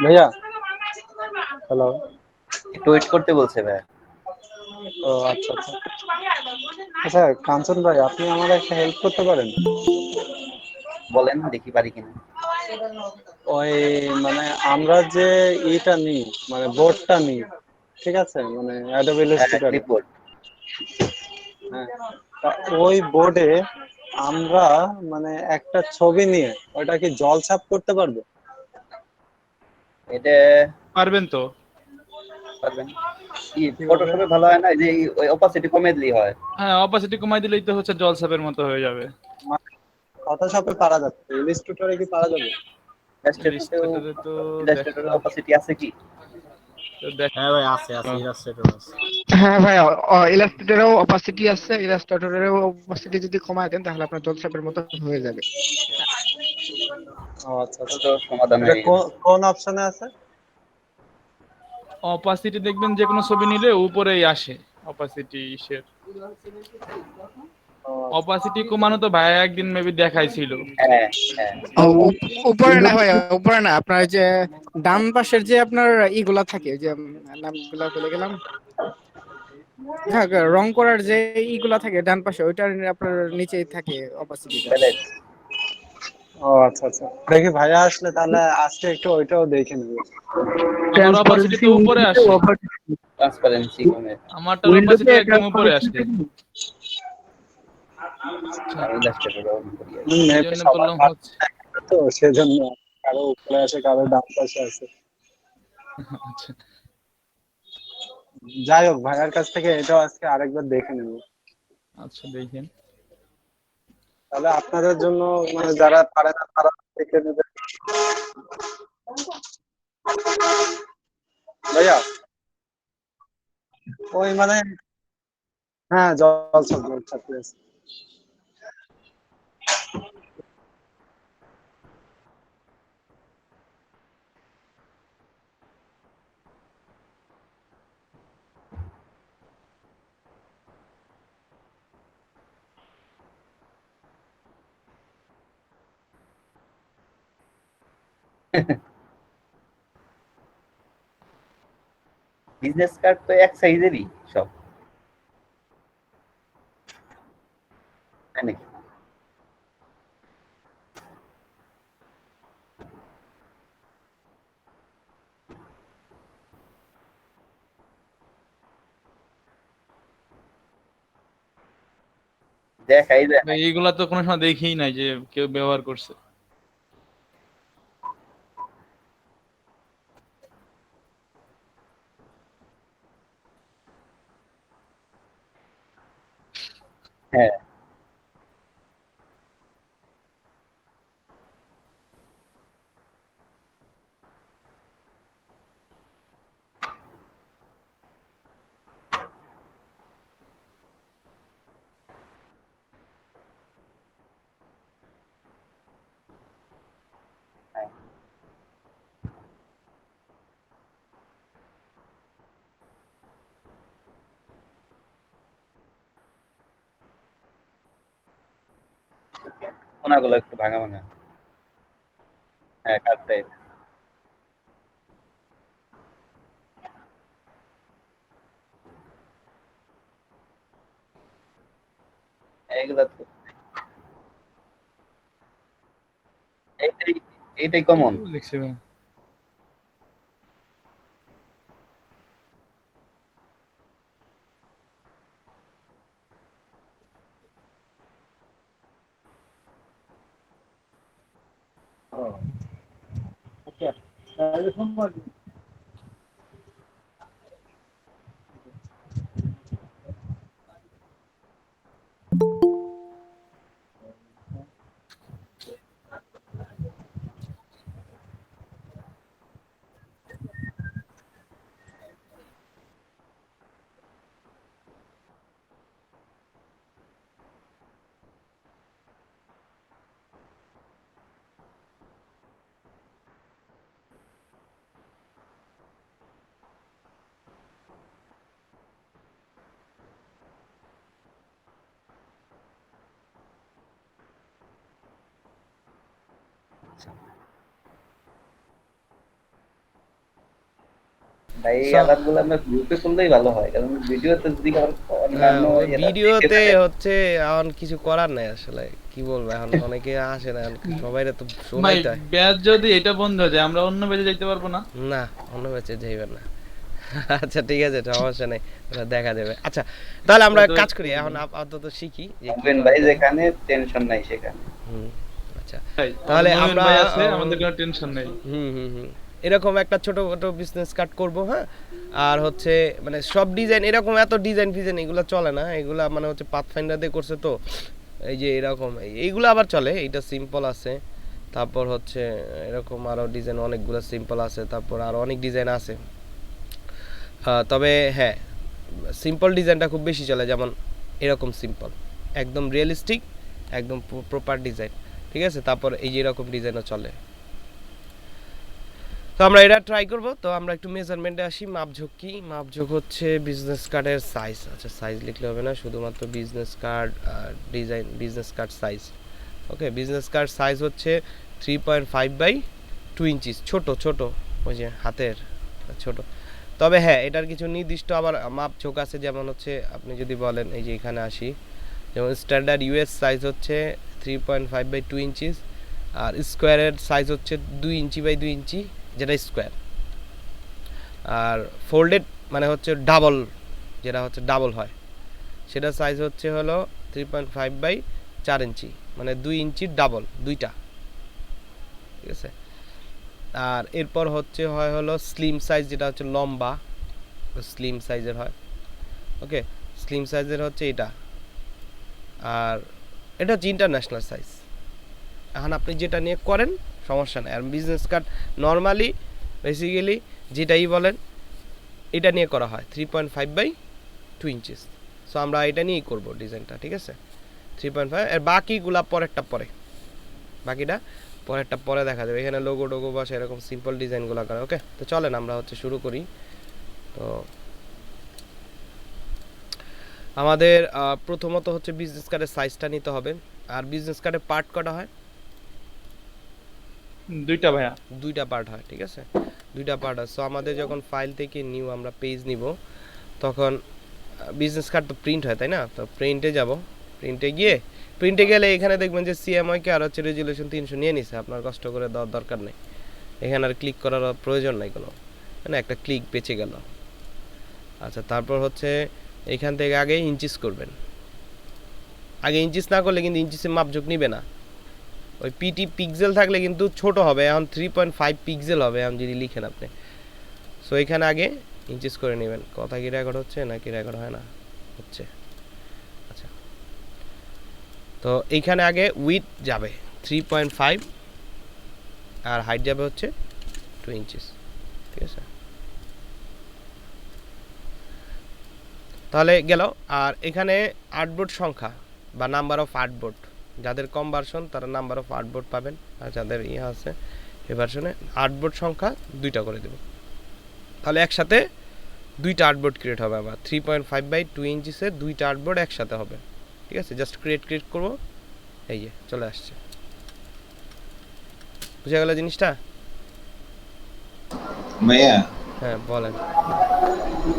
A: ভাইয়া, হ্যালো,
C: একটু ওয়েট করতে বলছে ভাই।
A: ও আচ্ছা আচ্ছা আচ্ছা, কাঞ্চন ভাই, আপনি আমার একটা হেল্প করতে পারেন?
C: বলেন, দেখি পারি কিনা।
A: ওই মানে আমরা যে ইটা নিই, মানে বোর্ডটা নিই, ঠিক আছে, মানে অ্যাডোবি ইলাস্ট্রেটর, হ্যাঁ, তা ওই বোর্ডে আমরা মানে একটা ছবি নিয়ে ওটা কি জল ছাপ করতে পারবো?
C: এটা
G: পারবেন তো?
C: পারবেন। কি ফটোশপে ভালো হয় না, যে ওই অপাসিটি কমিয়ে দিলেই হয়।
G: হ্যাঁ, অপাসিটি কমাই দিলেই তো হচ্ছে জলছাপের মতো হয়ে যাবে।
A: ফটোশপে পারা যাচ্ছে, ইলাস্ট্রেটরে কি পারা যাবে?
G: ইলাস্ট্রেটরে তো
C: ইলাস্ট্রেটরে অপাসিটি আছে কি?
K: হ্যাঁ ভাই, আছে ইলাস্ট্রেটর আছে।
I: হ্যাঁ ভাই, ইলাস্ট্রেটরেও অপাসিটি আছে, ইলাস্ট্রেটরেও অপাসিটি যদি কমায় দেন তাহলে আপনার জলছাপের মতো হয়ে যাবে।
A: ও আচ্ছা আচ্ছা,
C: তো সমাধান
A: এটা
C: হয়ে গেছে।
A: কোন অপশনে আছে?
G: অপাসিটি দেখবেন যে কোনো ছবি নিলে উপরেই আসে অপাসিটি ইসের। অপাসিটি কমানো তো ভাই একদিন মেবি দেখাইছিল।
C: হ্যাঁ হ্যাঁ,
I: উপরে না ভাই, উপরে না, আপনার যে ডান পাশের যে আপনার ইগুলা থাকে, যে নামগুলা ভুলে গেলাম, হ্যাঁ রং করার যে ইগুলা থাকে ডান পাশে, ওইটার আপনার নিচেই থাকে অপাসিটিটা।
A: ও আচ্ছা আচ্ছা, দেখি ভাইয়া আসলে তাহলে আজকে একটু ওইটাও দেখে নেবো।
G: আমার অপাসিটি তো উপরে আসে,
C: ট্রান্সপারেন্সি কমে,
G: আমারটার অপাসিটি একদম উপরে আসে।
A: নেটে সবার তো সেজন্য কারো উপরে আসে, কারো ডান পাশে আছে।
G: আচ্ছা
A: যাই হোক, ভাইয়ার কাছ থেকে এটাও আজকে আরেকবার দেখে নেব।
G: আচ্ছা দেখেন।
A: তাহলে আপনাদের জন্য মানে যারা পারে না তারা দেখে নেবে। ভাইয়া ওই মানে হ্যাঁ জলছাপ আছে।
C: বিজনেস কার্ড তো এক সাইজেরই সব, তাই নাকি? দেখাই যায় না।
G: এইগুলা তো কোনো সময় দেখিই নাই যে কেউ ব্যবহার করছে।
C: হ্যাঁ কোনাগুলো একটু ভাঙা ভাঙা। হ্যাঁ কাট টাইপ। এগুলা তো এইটাই কমন।
G: দেখছি ভাই।
C: ভাই এই আলাপগুলো আমরা গ্রুপে করলেই ভালো হয়, কারণ ভিডিওতে যদি অন্যান্য
M: ভিডিওতে হচ্ছে এখন কিছু করার নাই আসলে, কি বলবো এখন অনেকে আসে না, সবাই তো শোনাইতে হয়।
G: ব্যাচ যদি এটা বন্ধ হয়ে যায় আমরা অন্য ব্যাচে যাইতে পারবো না।
M: না অন্য ব্যাচে যাইবেন না। আচ্ছা ঠিক আছে, সমস্যা নেই, ওটা দেখা যাবে। আচ্ছা তাহলে আমরা কাজ করি এখন, আপাতত শিখি যে
C: ভাই যেখানে টেনশন নাই সেখানে।
M: আচ্ছা তাহলে আমরা
G: আমাদের কোনো টেনশন নেই।
M: এরকম একটা ছোটখাটো বিজনেস কার্ড করব। হ্যাঁ আর হচ্ছে মানে সব ডিজাইন এরকম, এত ডিজাইন ফিজাইন এগুলো চলে না, এগুলা মানে হচ্ছে পাথফাইন্ডার দিয়ে করছে তো, এই যে এরকম এইগুলো আবার চলে, এটা সিম্পল আছে। তারপর হচ্ছে এরকম আরো ডিজাইন অনেকগুলো সিম্পল আছে, তারপর আরো অনেক ডিজাইন আছে। তবে হ্যাঁ সিম্পল ডিজাইনটা খুব বেশি চলে, যেমন এরকম সিম্পল একদম রিয়েলিস্টিক একদম প্রপার ডিজাইন, ঠিক আছে। তারপর এই যে এরকম ডিজাইনও চলে। তো আমরা এটা ট্রাই করব। তো আমরা একটু মেজারমেন্টে আসি। মাপঝোঁক কি? মাপঝোঁক হচ্ছে বিজনেস কার্ডের সাইজ। আচ্ছা সাইজ লিখলে হবে না, শুধুমাত্র business card design, business card size. ওকে বিজনেস কার্ড সাইজ হচ্ছে 3.5 বাই 2 ইঞ্চিস, ছোট ছোট ওই যে হাতের ছোট। তবে হ্যাঁ, এটার কিছু নির্দিষ্ট আবার মাপ ঝোঁক আছে, যেমন হচ্ছে আপনি যদি বলেন, এই যে এখানে আসি, যেমন স্ট্যান্ডার্ড ইউএস সাইজ হচ্ছে 3.5 বাই 2 ইঞ্চিস, আর স্কোয়ারের সাইজ হচ্ছে 2 ইঞ্চি বাই 2 ইঞ্চি, যেটা স্কোয়ার। আর ফোল্ডেড মানে হচ্ছে ডাবল, যেটা হচ্ছে ডাবল হয়, সেটা সাইজ হচ্ছে হলো 3.5 বাই 4 ইঞ্চি, মানে 2 ইঞ্চির ডাবল, দুইটা, ঠিক আছে। আর এরপর হচ্ছে হয় হলো স্লিম সাইজ, যেটা হচ্ছে লম্বা, স্লিম সাইজের হয়। ওকে, স্লিম সাইজের হচ্ছে এটা, আর এটা হচ্ছে ইন্টারন্যাশনাল সাইজ। এখন আপনি যেটা নিয়ে করেন সমস্যা নেই। আর বিজনেস কার্ড নর্মালি বেসিক্যালি যেটাই বলেন এটা নিয়ে করা হয় 3.5 বাই 2 ইঞ্চিস। সো আমরা এটা নিয়েই করবো ডিজাইনটা, ঠিক আছে। 3.5, আর বাকিগুলা পরেরটা পরে, বাকিটা পরেরটা পরে দেখা যাবে। এখানে লোগো টোগো বা সেরকম সিম্পল ডিজাইনগুলো করে। ওকে, তো চলেন আমরা হচ্ছে শুরু করি। তো আমাদের প্রথমত হচ্ছে বিজনেস কার্ডের সাইজটা নিতে হবে। আর বিজনেস কার্ডের পার্ট কটা হয়?
G: দুইটা ভাইয়া,
M: দুইটা পার্ট হয়, ঠিক আছে, দুইটা পার্ট হয়। সো আমাদের যখন ফাইল থেকে নিউ আমরা পেজ নিব, তখন বিজনেস কার্ড তো প্রিন্ট হয়, তাই না? তো প্রিন্টে যাব, প্রিন্টে গেলে এখানে দেখবেন যে সিএমওয়াইকে আর হচ্ছে রেজুলেশন 300 নিয়ে নিছে। আপনার কষ্ট করে দেওয়ার দরকার নেই, এখানে আর ক্লিক করার প্রয়োজন নাই কোনো, মানে একটা ক্লিক বেঁচে গেল। আচ্ছা, তারপর হচ্ছে এখান থেকে আগে ইঞ্চিস করবেন। আগে ইঞ্চিস না করলে কিন্তু ইঞ্চিসের মাপঝোঁক নিবে না। ওই পিটি পিক্সেল থাকলে কিন্তু ছোট হবে, এখন 3.5 পিক্সেল হবে এখন যদি লিখেন আপনি। সো এখানে আগে ইঞ্চিস করে নেবেন। কথা কি রেকর্ড হচ্ছে নাকি রেকর্ড হয় না? হচ্ছে। আচ্ছা, তো এইখানে আগে উইথ যাবে 3.5 আর হাইট যাবে হচ্ছে 2 ইঞ্চিস, ঠিক আছে। তাহলে গেল। আর এখানে আর্টবোর্ড সংখ্যা বা নাম্বার অফ আর্টবোর্ড, যাদের কম ভার্সন তারা নাম্বার অফ আর্টবোর্ড পাবেন, আর যাদের ইয়ে আছে এই ভার্সনে আর্টবোর্ড সংখ্যা 2টা করে দেব। তাহলে একসাথে 2টা আর্টবোর্ড ক্রিয়েট হবে। আবার 3.5 বাই 2 ইঞ্চিসে 2টা আর্টবোর্ড একসাথে হবে, ঠিক আছে। জাস্ট ক্রিয়েট করব, এই যে চলে আসছে। বুঝা গেল জিনিসটা?
E: ভাইয়া,
M: হ্যাঁ বলেন।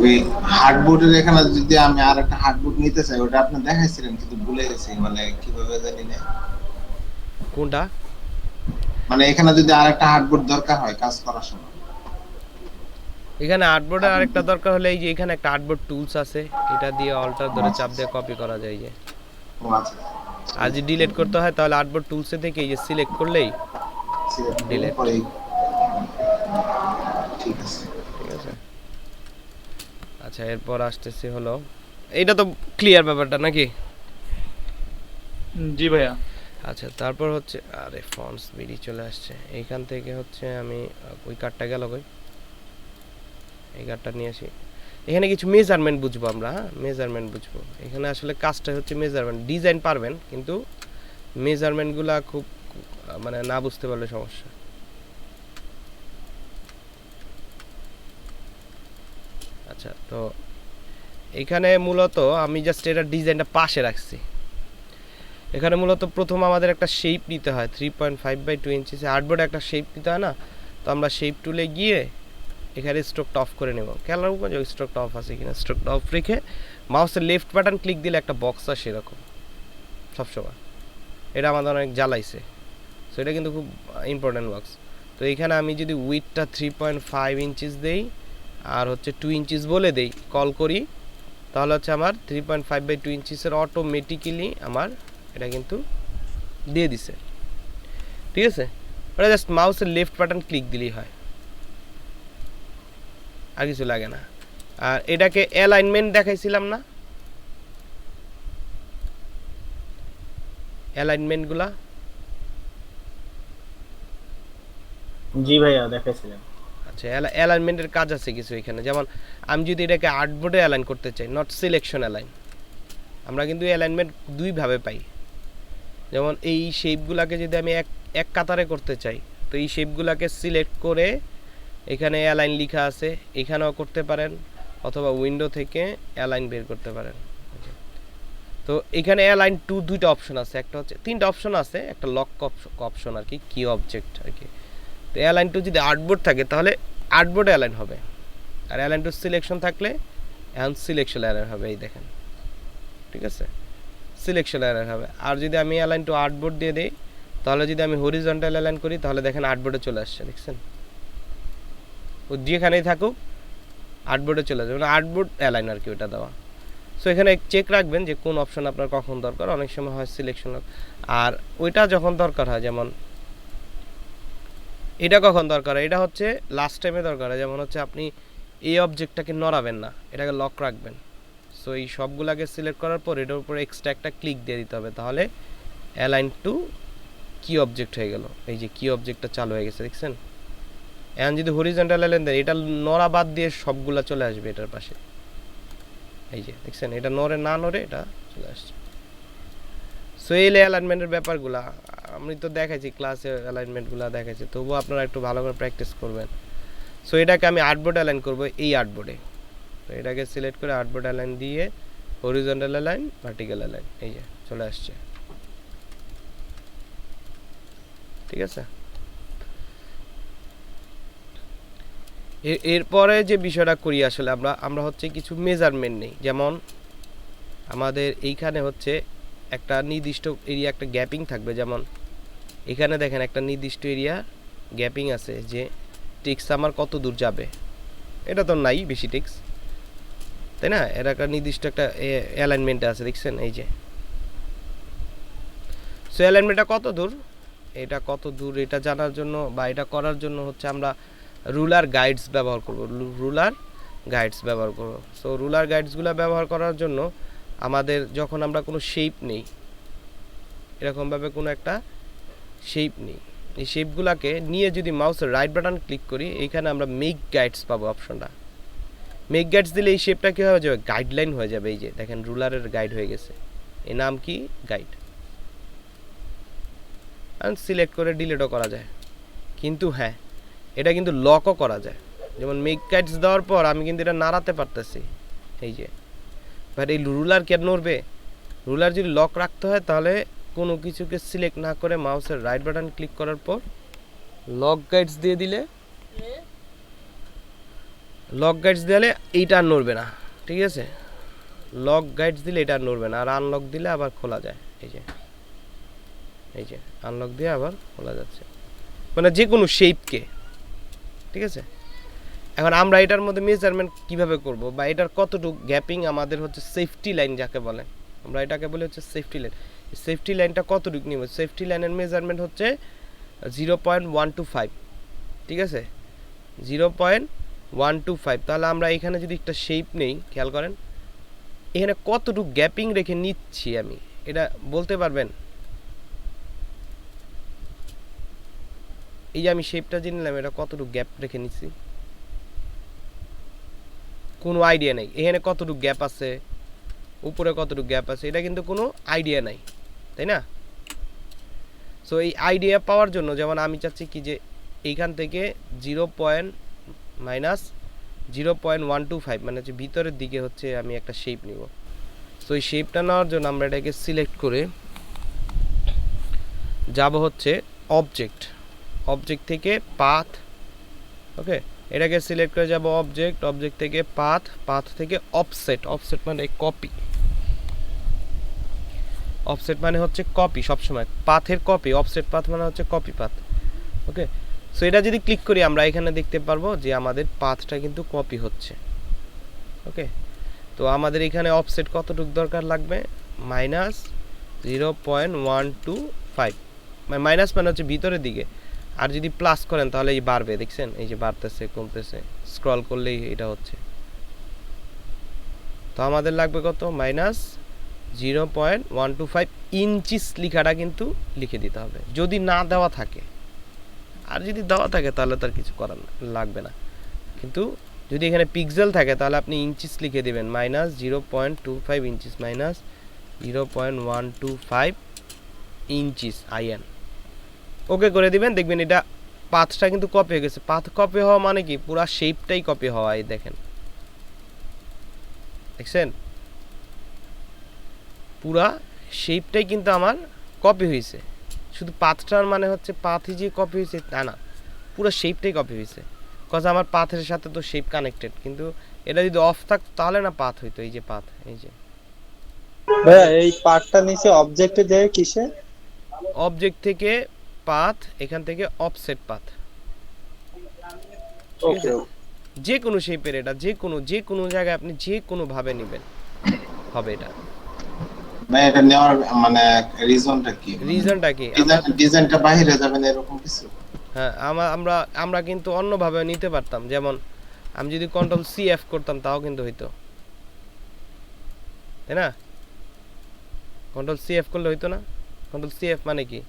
E: ওই হার্ডবোর্ডের এখানে যদি আমি আর একটা হার্ডবোর্ড নিতে চাই, ওটা আপনি দেখাইছিলেন কিন্তু ভুলে গেছি, মানে কিভাবে জানি না।
M: কোনটা?
E: মানে এখানে যদি আর একটা হার্ডবোর্ড দরকার হয় কাজ করার সময়,
M: এখানে আর্টবোর্ডের আরেকটা দরকার হলে এই যে এখানে একটা আর্টবোর্ড টুলস আছে, এটা দিয়ে অল্টার ধরে চাপ দিয়ে কপি করা যায়। যে আর যদি ডিলিট করতে হয় তাহলে আর্টবোর্ড টুলসে থেকে এই যে সিলেক্ট করলেই ডিলিট,
E: ঠিক আছে,
M: ঠিক আছে। আচ্ছা, এরপর আসতেছে হলো, এইটা তো ক্লিয়ার ব্যাপারটা নাকি?
G: জি ভাইয়া।
M: আচ্ছা, তারপর হচ্ছে আরে ফন্টস বিডি চলে আসছে। এইখান থেকে হচ্ছে আমি ওই কার্ডটা গেল কই, এই কার্ডটা নিয়ে আসি। এখানে কিছু মেজারমেন্ট বুঝবো আমরা, হ্যাঁ মেজারমেন্ট বুঝবো। এখানে আসলে কাজটা হচ্ছে মেজারমেন্ট। ডিজাইন পারবেন কিন্তু মেজারমেন্টগুলা খুব মানে না বুঝতে পারলে সমস্যা। আচ্ছা, তো এখানে মূলত আমি জাস্ট এটা ডিজাইনটা পাশে রাখছি। এখানে মূলত প্রথম আমাদের একটা শেপ নিতে হয় 3.5 বাই 2 ইঞ্চি আর্টবোর্ডে একটা শেপ নিতে হয় না? তো আমরা শেপ টুলে গিয়ে এখানে স্ট্রোকটা অফ করে নেব। খেয়াল রাখবো যে স্ট্রোকটা অফ আছে কিনা। স্ট্রোকটা অফ রেখে মাউসের লেফট বাটন ক্লিক দিলে একটা বক্স আসে এরকম সবসময়। এটা আমাদের অনেক জ্বালাইছে, সো এটা কিন্তু খুব ইম্পর্টেন্ট বক্স। তো এখানে আমি যদি উইথটা 3.5 ইঞ্চিস দেই আর হচ্ছে 2 ইঞ্চিস বলে দেই, কল করি, তাহলে হচ্ছে আমার 3.5 বাই 2 ইঞ্চিসের অটোমেটিক্যালি আমার এটা কিন্তু দিয়ে দিছে, ঠিক আছে। ওটা জাস্ট মাউসের লেফট বাটন ক্লিক দিলেই হয়, আর কিছু লাগে না। আর এটাকে অ্যালাইনমেন্ট দেখাইছিলাম না, অ্যালাইনমেন্টগুলা?
K: জি ভাইয়া দেখাইছিলেন।
M: আচ্ছা, অ্যালাইনমেন্টের কাজ আছে কিছু এখানে। যেমন আমি যদি এটাকে আর্টবোর্ডে অ্যালাইন করতে চাই, নট সিলেকশন অ্যালাইন, আমরা কিন্তু অ্যালাইনমেন্ট দুইভাবে পাই। যেমন এই শেপগুলোকে যদি আমি এক কাতারে করতে চাই, তো এই শেপগুলোকে সিলেক্ট করে এখানে অ্যালাইন লেখা আছে, এখানেও করতে পারেন, অথবা উইন্ডো থেকে অ্যালাইন বের করতে পারেন। তো এখানে অ্যালাইন টু দুইটা অপশন আছে, একটা হচ্ছে তিনটা অপশন আছে, একটা লক অপশন আর কি, কি অবজেক্ট আর কি। তো অ্যালাইন টু যদি আর্টবোর্ড থাকে তাহলে আর্টবোর্ডে অ্যালাইন হবে, আর অ্যালাইন টু সিলেকশন থাকলে এখন সিলেকশন অ্যালাইন হবে, এই দেখেন, ঠিক আছে, সিলেকশন অ্যালাইন হবে। আর যদি আমি অ্যালাইন টু আর্টবোর্ড দিয়ে দিই, তাহলে যদি আমি হরিজন্টাল অ্যালাইন করি, তাহলে দেখেন আর্টবোর্ডে চলে আসছে, দেখছেন, ও যেখানেই থাকুক আর্টবোর্ডে চলে যাবে, আর্টবোর্ড অ্যালাইন আর কি ওটা দেওয়া। সো এখানে চেক রাখবেন যে কোন অপশন আপনার কখন দরকার, অনেক সময় হয় সিলেকশন, আর ওইটা যখন দরকার হয়, যেমন এটা কখন দরকার হয়, এটা হচ্ছে লাস্ট টাইমে দরকার হয়, যেমন হচ্ছে আপনি এই অবজেক্টটাকে নড়াবেন না, এটাকে লক রাখবেন। সো এই সবগুলাকে সিলেক্ট করার পর এটার উপরে এক্সট্রা একটা ক্লিক দিয়ে দিতে হবে, তাহলে অ্যালাইন টু কি অবজেক্ট হয়ে গেল, এই যে কি অবজেক্টটা চালু হয়ে গেছে, দেখছেন। এখন যদি হরিজন্টাল অ্যালাইন দেন, এটা নড়া বাদ দিয়ে সবগুলা চলে আসবে এটার পাশে, এই যে দেখছেন, এটা নড়ে না নড়ে এটা চলে আসছে। সো এই অ্যালাইনমেন্টের ব্যাপারগুলা আমি তো দেখাইছি ক্লাসে, অ্যালাইনমেন্টগুলো দেখাইছি, তবুও আপনারা একটু ভালো করে প্র্যাকটিস করবেন। সো এটাকে আমি আর্টবোর্ড অ্যালাইন করবো, এই আর্টবোর্ডে, তো এটাকে সিলেক্ট করে আর্টবোর্ড অ্যালাইন দিয়ে হরিজন্টাল অ্যালাইন, ভার্টিক্যাল অ্যালাইন, এই যে চলে আসছে, ঠিক আছে। এরপরে যে বিষয়টা করি আসলে আমরা হচ্ছে কিছু মেজারমেন্ট নেই, যেমন আমাদের এইখানে হচ্ছে একটা নির্দিষ্ট এরিয়া একটা গ্যাপিং থাকবে, যেমন এখানে দেখেন একটা নির্দিষ্ট এরিয়া গ্যাপিং আছে, যে টেক্স আমার কত দূর যাবে, এটা তো নাই বেশি টেক্স, তাই না, এর একটা নির্দিষ্ট একটা অ্যালাইনমেন্ট আছে, দেখছেন, এই যে। সো অ্যালাইনমেন্টটা কত দূর, এটা কত দূর এটা জানার জন্য বা এটা করার জন্য হচ্ছে আমরা রুলার গাইডস ব্যবহার করব, রুলার গাইডস ব্যবহার করব। সো রুলার গাইডসগুলো ব্যবহার করার জন্য আমাদের যখন আমরা কোনো শেপ নেই, এরকমভাবে কোনো একটা শেপ নেই, এই শেপগুলোকে নিয়ে যদি মাউসের রাইট বাটন ক্লিক করি, এইখানে আমরা মেক গাইডস পাবো অপশনটা। মেক গাইডস দিলে এই শেপটা কী হয়ে যাবে, গাইডলাইন হয়ে যাবে, এই যে দেখেন রুলারের গাইড হয়ে গেছে, এর নাম কি গাইড। সিলেক্ট করে ডিলিটও করা যায়, কিন্তু হ্যাঁ এটা কিন্তু লকও করা যায়, যেমন মেক গাইডস দেওয়ার পর আমি কিন্তু এটা নাড়াতে পারতেছি, এই যে, বাট এই রুলার কি আর নড়বে, রুলার যদি লক রাখতে হয় তাহলে কোনো কিছুকে সিলেক্ট না করে মাউসের রাইট বাটন ক্লিক করার পর লক গাইডস দিয়ে দিলে, লক গাইডস দিলে এইটা আর নড়বে না, ঠিক আছে, লক গাইডস দিলে এটা আর নড়বে না, আর আনলক দিলে আবার খোলা যায়, এই যে, এই যে আনলক দিয়ে আবার খোলা যাচ্ছে, মানে যে কোনো শেপকে, ঠিক আছে। এখন আমরা এটার মধ্যে মেজারমেন্ট কিভাবে করব, বা এটার কতটুকু গ্যাপিং আমাদের হচ্ছে সেফটি লাইন যাকে বলে, আমরা এটাকে বলি হচ্ছে সেফটি লাইন। সেফটি লাইনটা কতটুকু নিব, সেফটি লাইনের মেজারমেন্ট হচ্ছে 0.125, ঠিক আছে, 0.125। তাহলে আমরা এখানে যদি একটা শেপ নেই, খেয়াল করেন এখানে কতটুকু গ্যাপিং রেখে নিচ্ছি আমি, এটা বলতে পারবেন? এই যে আমি শেপটা জেনে নিলাম, এটা কতটুকু গ্যাপ রেখে নিচ্ছি, কোনো আইডিয়া নেই। এখানে কতটুকু গ্যাপ আছে, উপরে কতটুকু গ্যাপ আছে, এটা কিন্তু কোনো আইডিয়া নাই, তাই না। সো এই আইডিয়া পাওয়ার জন্য যেমন আমি চাচ্ছি কি যে এইখান থেকে 0.125 মানে হচ্ছে ভিতরের দিকে হচ্ছে আমি একটা শেপ নিব। সো এই শেপটা নেওয়ার জন্য আমরা এটাকে সিলেক্ট করে যাব হচ্ছে অবজেক্ট, অবজেক্ট থেকে পাথ, ওকে, এটাকে সিলেক্ট করে যাব অবজেক্ট, অবজেক্ট থেকে পাথ, পাথ থেকে অফসেট, অফসেট মানে কপি, অফসেট মানে হচ্ছে কপি, সবসময় পাথের কপি, অফসেট পাথ মানে হচ্ছে কপি পাথ, ওকে। সো এটা যদি ক্লিক করি আমরা এখানে দেখতে পারবো যে আমাদের পাথটা কিন্তু কপি হচ্ছে, ওকে। তো আমাদের এখানে অফসেট কতটুকু দরকার লাগবে, -0.125, মাইনাস মানে হচ্ছে ভিতরের দিকে, আর যদি প্লাস করেন তাহলে এই বাড়বে, দেখছেন এই যে বাড়তেছে কমতেছে, স্ক্রল করলেই এটা হচ্ছে। তো আমাদের লাগবে কত, -0.125 ইঞ্চিস লেখাটা কিন্তু লিখে দিতে হবে, যদি না দেওয়া থাকে। আর যদি দেওয়া থাকে তাহলে তার কিছু করার লাগবে না, কিন্তু যদি এখানে পিক্সেল থাকে তাহলে আপনি ইঞ্চিস লিখে দেবেন, -0.25 ইঞ্চিস, -0.125 ইঞ্চিস আইএন, ওকে করে দিবেন। দেখবেন এটা পাথটা কিন্তু কপি হয়ে গেছে। পাথ কপি হওয়া মানে কি, পুরা শেপটাই কপি হওয়া, এই দেখেন, দেখছেন পুরা শেপটাই কিন্তু আমার কপি হয়েছে। শুধু পাথটার মানে হচ্ছে পাথই যে কপি হয়েছে তা না, পুরো শেপটাই কপি হয়েছে। কজ আমার পাথের সাথে তো শেপ কানেক্টেড, কিন্তু এটা যদি অফ থাকতো তাহলে না পাথ হইতো। এই যে পাথ, এই যে
A: ভাইয়া এই পার্টটা নিচে অবজেক্টে দেয় কিসে?
M: অবজেক্ট থেকে পাথ, এখান থেকে অফসেট পাথ।
A: ওকে
M: যে কোনো শেপের, এটা যে কোনো জায়গায় আপনি যে কোনো ভাবে নেবেন হবে এটা।
E: না এটা নেওয়ার মানে রিজনটা কি?
M: রিজনটা কি?
E: ডিজাইনটা বাইরে যাবে না এরকম কিছু?
M: হ্যাঁ, আমরা কিন্তু অন্যভাবে নিতে পারতাম। যেমন আমি যদি কন্ট্রোল সি এফ করতাম তাও কিন্তু হইতো, তাই না? কন্ট্রোল সি এফ করলে হইতো না? কন্ট্রোল সি এফ মানে কি?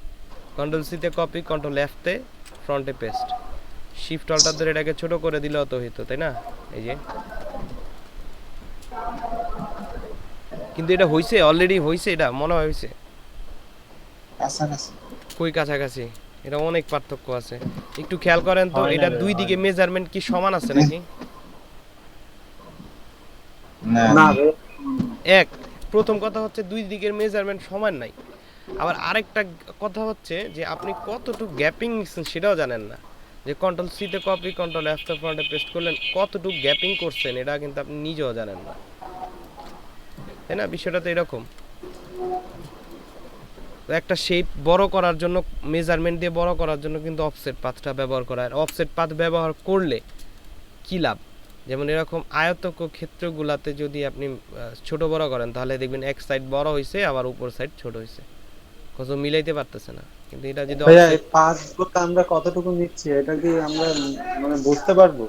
M: কন্ট্রোল সি তে কপি, কন্ট্রোল এফ তে ফ্রন্টে পেস্ট, শিফট অল্টার ধরে এটাকে ছোট করে দিলেও তো হইতো, তাই না? এই যে, কিন্তু এটা হইছে, অলরেডি হইছে, এটা মনে হয় হইছে
E: কাছাকাছি।
M: কই কাছাকাছি? এটা অনেক পার্থক্য আছে, একটু খেয়াল করেন তো। এটা দুই দিকে মেজারমেন্ট কি সমান আছে নাকি?
E: না
M: এক, প্রথম কথা হচ্ছে দুই দিকের মেজারমেন্ট সমান নাই। আবার আরেকটা কথা হচ্ছে যে আপনি কতটুকু গ্যাপিং নিচ্ছেন সেটাও জানেন না। যে কন্ট্রোল সি তে কপি, কন্ট্রোল এফ তে ফ্রন্টে পেস্ট করলেন, কতটুকু গ্যাপিং করছেন এটা কিন্তু আপনি নিজেও জানেন না, তাই না? বিষয়টা তো এরকম। একটা শেপ বড় করার জন্য, মেজারমেন্ট দিয়ে বড় করার জন্য কিন্তু অফসেট পাথটা ব্যবহার করা হয়। অফসেট পাথ ব্যবহার করলে কি লাভ? যেমন এরকম আয়তক ক্ষেত্রগুলাতে যদি আপনি ছোট বড় করেন তাহলে দেখবেন এক সাইড বড় হইছে আবার উপর সাইড ছোট হইছে, কত মিলাইতে পারতেছে না। কিন্তু এটা যদি
A: ভাইয়া এই পাথগুলো আমরা কতটুকু নিচ্ছি এটা কি আমরা মানে বুঝতে পারবো?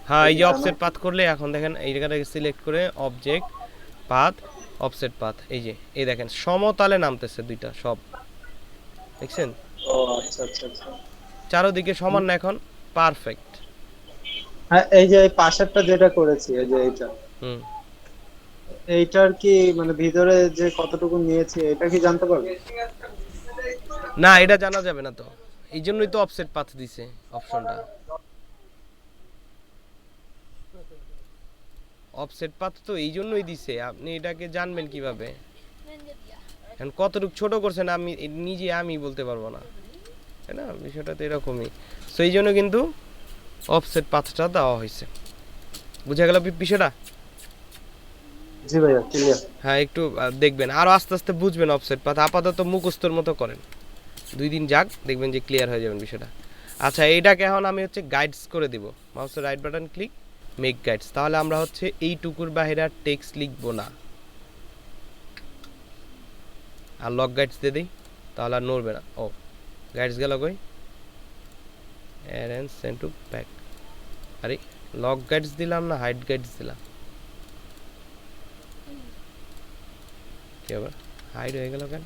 M: হ্যাঁ, এই যে অফসেট পাথ করলে এখন দেখেন এই জায়গাটাকে সিলেক্ট করে অবজেক্ট পাথ, অফসেট পাথ, এই দেখেন সমতলে নামতেছে দুইটা সব, দেখছেন?
A: ও আচ্ছা আচ্ছা আচ্ছা,
M: চারদিকে সমান না এখন, পারফেক্ট।
A: হ্যাঁ এই যে পাশেরটা যেটা করেছি, এই যে এইটা, এইটার কি মানে ভিতরে যে কতটুকু নিয়েছি এটা কি জানতে পারবো?
M: না, এটা জানা যাবে না তো, এই জন্যই তো অফসেট পাথ দিছে অপশনটা। অফসেট পাথ তো এই জন্যই দিছে, আপনি এটাকে জানবেন কিভাবে? এখন কতটুকু ছোট করছেন আমি নিজে আমি বলতে পারবো না, তাই না? বিষয়টা তো এরকমই। সো এই জন্য কিন্তু অফসেট পাথটা দেওয়া হয়েছে। বুঝা গেল বিষয়টা?
A: জি ভাইয়া ক্লিয়ার।
M: হ্যাঁ, একটু দেখবেন, আরো আস্তে আস্তে বুঝবেন অফসেট পাথ। আপাতত মুখস্থর মতো করেন, 2 দিন যাক, দেখবেন যে ক্লিয়ার হয়ে যাবেন বিষয়টা। আচ্ছা, এইটাকে এখন আমি হচ্ছে গাইডস করে দিব। মাউসের right button click, make guides. তাহলে আমরা হচ্ছে এইটুকুর বাইরে আর টেক্সট লিখবো না, আর লক গাইডস দিয়ে দিই, তাহলে আর নড়বে না। ও গাইডস গেল কই? Add and send to back. আরে লক গাইডস দিলাম না হাইড গাইডস দিলাম? কি আবার হাইড হয়ে গেল কেন?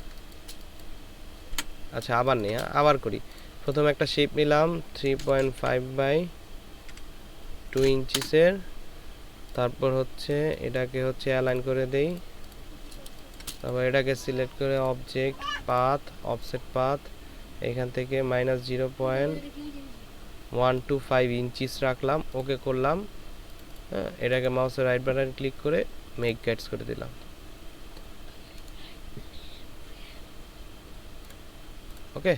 M: আচ্ছা, আবার নেই, আবার করি। প্রথমে একটা শেপ নিলাম 3.5 বাই 2 ইঞ্চিসের, তারপর হচ্ছে এটাকে হচ্ছে অ্যালাইন করে দেই, তারপর এটাকে সিলেক্ট করে অবজেক্ট পাথ, অফসেট পাথ, এখান থেকে -0.125 ইঞ্চিস রাখলাম, ওকে করলাম। হ্যাঁ, এটাকে মাউসের রাইট বাটন ক্লিক করে মেক গাইডস করে দিলাম। ওকে,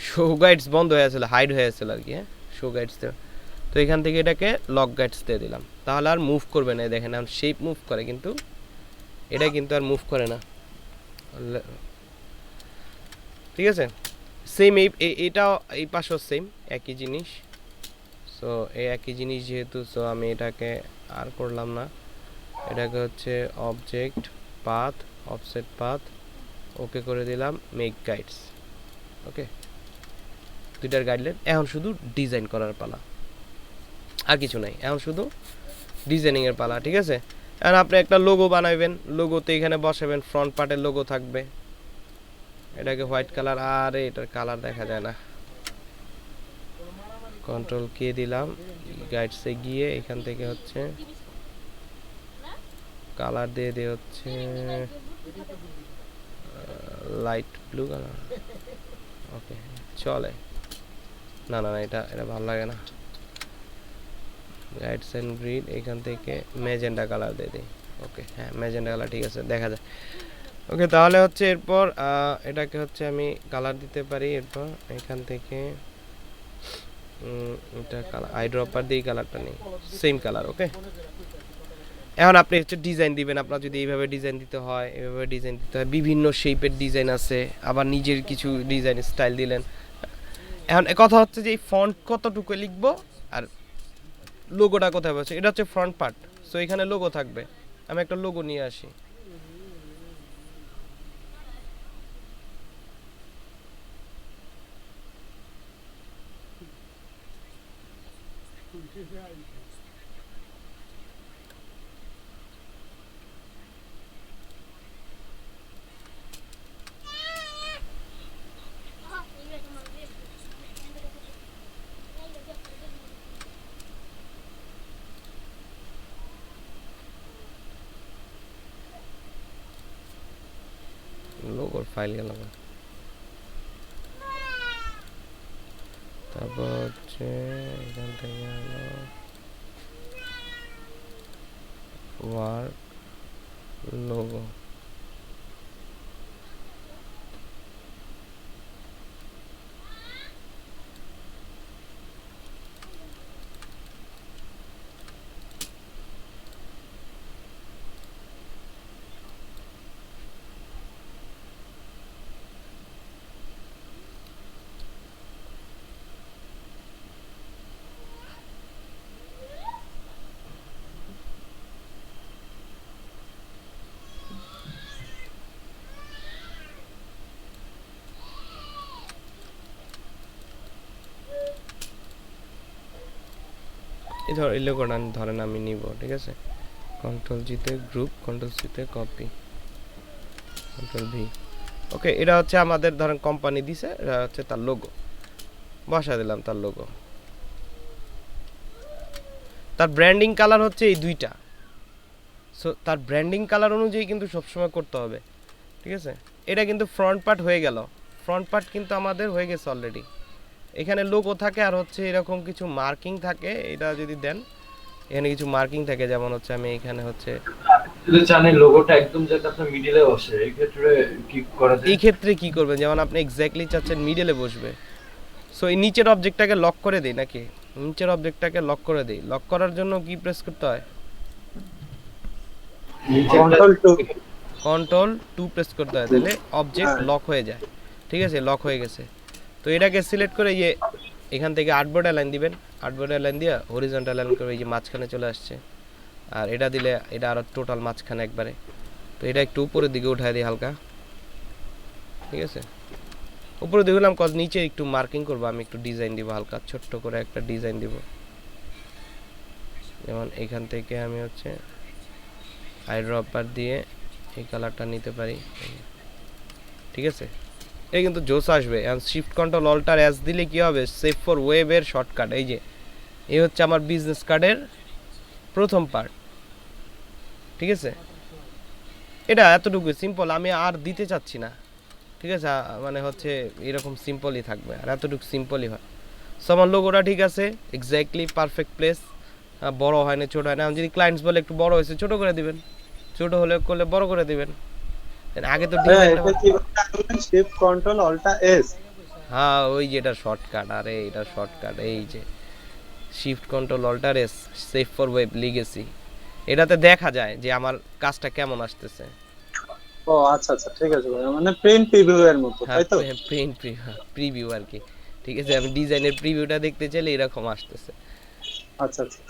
M: শো গাইডস বন্ধ হয়ে গেছিল, হাইড হয়ে গেছিল আর কি। হ্যাঁ, শো গাইডস তো এখান থেকে এটাকে লক গাইডস দিয়ে দিলাম, তাহলে আর মুভ করবে না। দেখেন এখন শেপ মুভ করে, কিন্তু এটা কিন্তু আর মুভ করে না। ঠিক আছে, সেম এটাও এই পাশেও সেম একই জিনিস। সো এই একই জিনিস যেহেতু, সো আমি এটাকে আর করলাম না, এটাকে হচ্ছে অবজেক্ট পাথ, অফসেট পাথ, ওকে করে দিলাম, মেক গাইডস। ওকে, দুইটার গাইডলাইন। এখন শুধু ডিজাইন করার পালা, আর কিছু নাই, এখন শুধু ডিজাইনিং এর পালা। ঠিক আছে, এখন আপনি একটা লোগো বানাইবেন, লোগোতে এখানে বসাবেন, ফ্রন্ট পার্টের লোগো থাকবে, এটাকে হোয়াইট কালার, আর এটার কালার দেখা যায় না, কন্ট্রোল কে দিলাম, গাইডসে গিয়ে এখান থেকে হচ্ছে কালার দিয়ে দিয়ে হচ্ছে লাইট ব্লু কালার। ওকে, চলে না, না এটা ভালো লাগে না, গাইডস এন্ড গ্রিড এখান থেকে ম্যাজেন্ডা কালার দিয়ে দিই। ওকে, হ্যাঁ ম্যাজেন্ডা কালার ঠিক আছে, দেখা যায়। ওকে, তাহলে হচ্ছে এরপর এটাকে হচ্ছে আমি কালার দিতে পারি। এরপর এখান থেকে এটা কালার আই ড্রপার দিয়ে কালারটা নেই, সেম কালার। ওকে, এখন আপনি হচ্ছে ডিজাইন দিবেন। আপনার যদি এইভাবে ডিজাইন দিতে হয়, এইভাবে ডিজাইন দিতে হয়, বিভিন্ন শেপের ডিজাইন আছে, আবার নিজের কিছু ডিজাইন স্টাইল দিলেন। এখন কথা হচ্ছে যে এই ফন্ট কতটুকু লিখবো আর লোগোটা কোথায় পাচ্ছে। এটা হচ্ছে ফ্রন্ট পার্ট, সো এখানে লোগো থাকবে। আমি একটা লোগো নিয়ে আসি। লোগোর ফাইল গেলাম, তারপর হচ্ছে এখান থেকে হলো ওয়ার্ক লোগো। এই লোগোটা ধরেন আমি নিব, ঠিক আছে। কন্ট্রোল জিতে গ্রুপ, কন্ট্রোল সিতে কপি, কন্ট্রোল ভি। ওকে, এটা হচ্ছে আমাদের ধরেন কোম্পানি দিছে, এটা হচ্ছে তার লোগো, বসা দিলাম তার লোগো। তার ব্র্যান্ডিং কালার হচ্ছে এই দুইটা, সো তার ব্র্যান্ডিং কালার অনুযায়ী কিন্তু সবসময় করতে হবে, ঠিক আছে। এটা কিন্তু ফ্রন্ট পার্ট হয়ে গেল, ফ্রন্ট পার্ট কিন্তু আমাদের হয়ে গেছে অলরেডি। এখানে লোগো থাকে আর হচ্ছে এরকম কিছু মার্কিং থাকে, এটা যদি দেন এখানে কিছু মার্কিং থাকে, যেমন হচ্ছে আমি এখানে হচ্ছে
H: যদি জানেন লোগোটা একদম যাতে আপনার মিডলে বসে, এই ক্ষেত্রে কি করা যায়?
M: এই ক্ষেত্রে কি করবেন, যেমন আপনি এক্স্যাক্টলি চাচ্ছেন মিডলে বসবে, সো এই নিচের অবজেক্টটাকে লক করে দেই নাকি, নিচের অবজেক্টটাকে লক করে দেই। লক করার জন্য কি প্রেস করতে হয়? কন্ট্রোল 2 প্রেস করতে হয়, তাহলে অবজেক্ট লক হয়ে যায়, ঠিক আছে। লক হয়ে গেছে, তো এটাকে সিলেক্ট করে এই যে এখান থেকে আর্টবোর্ড লাইন দিবেন, আর্টবোর্ড লাইন দিয়ে হরিজন্টাল লাইন করে এই যে মাঝখানে চলে আসছে, আর এটা দিলে এটা আরো টোটাল মাঝখানে একবারে। তো এটা একটু উপরের দিকে উঠায় দিই হালকা, ঠিক আছে। উপরে দেখলাম কজ নিচে একটু মার্কিং করবো, আমি একটু ডিজাইন দিব হালকা, ছোট্ট করে একটা ডিজাইন দিব। যেমন এখান থেকে আমি হচ্ছে আই ড্রপার দিয়ে এই কালারটা নিতে পারি, ঠিক আছে। এই কিন্তু জোস আসবে। এখন শিফট কন্ট্রোল অল্টার এস দিলে কি হবে, সেভ ফর ওয়েবের শর্টকাট। এই যে এই হচ্ছে আমার বিজনেস কার্ডের প্রথম পার্ট, ঠিক আছে। এটা এতটুকু সিম্পল, আমি আর দিতে চাচ্ছি না, ঠিক আছে। মানে হচ্ছে এরকম সিম্পলই থাকবে, আর এতটুকু সিম্পলই হয়। সো আমার লোগোটা ঠিক আছে, এক্স্যাক্টলি পারফেক্ট প্লেস, বড় হয় না ছোট হয় না। যদি ক্লায়েন্টস বলে একটু বড় হয়েছে ছোট করে দিবেন, ছোট হলে করলে বড় করে দিবেন। আগে তো
A: শিফট কন্ট্রোল অল্টা এস,
M: হ্যাঁ ওই যে এটা শর্টকাট, আরে এটা শর্টকাট, এই যে shift control alter S, save for web legacy. এটাতে দেখা যায় যে আমার কাজটা কেমন আসতেছে।
A: ও আচ্ছা আচ্ছা, ঠিক আছে ভাই, মানে প্রিন্ট প্রিভিউ এর মতো, তাই তো?
M: হ্যাঁ, প্রিন্ট প্রিভিউ আর কি, ঠিক আছে। আমি ডিজাইনের প্রিভিউটা দেখতে চাইলে এরকম আসতেছে।
A: আচ্ছা আচ্ছা,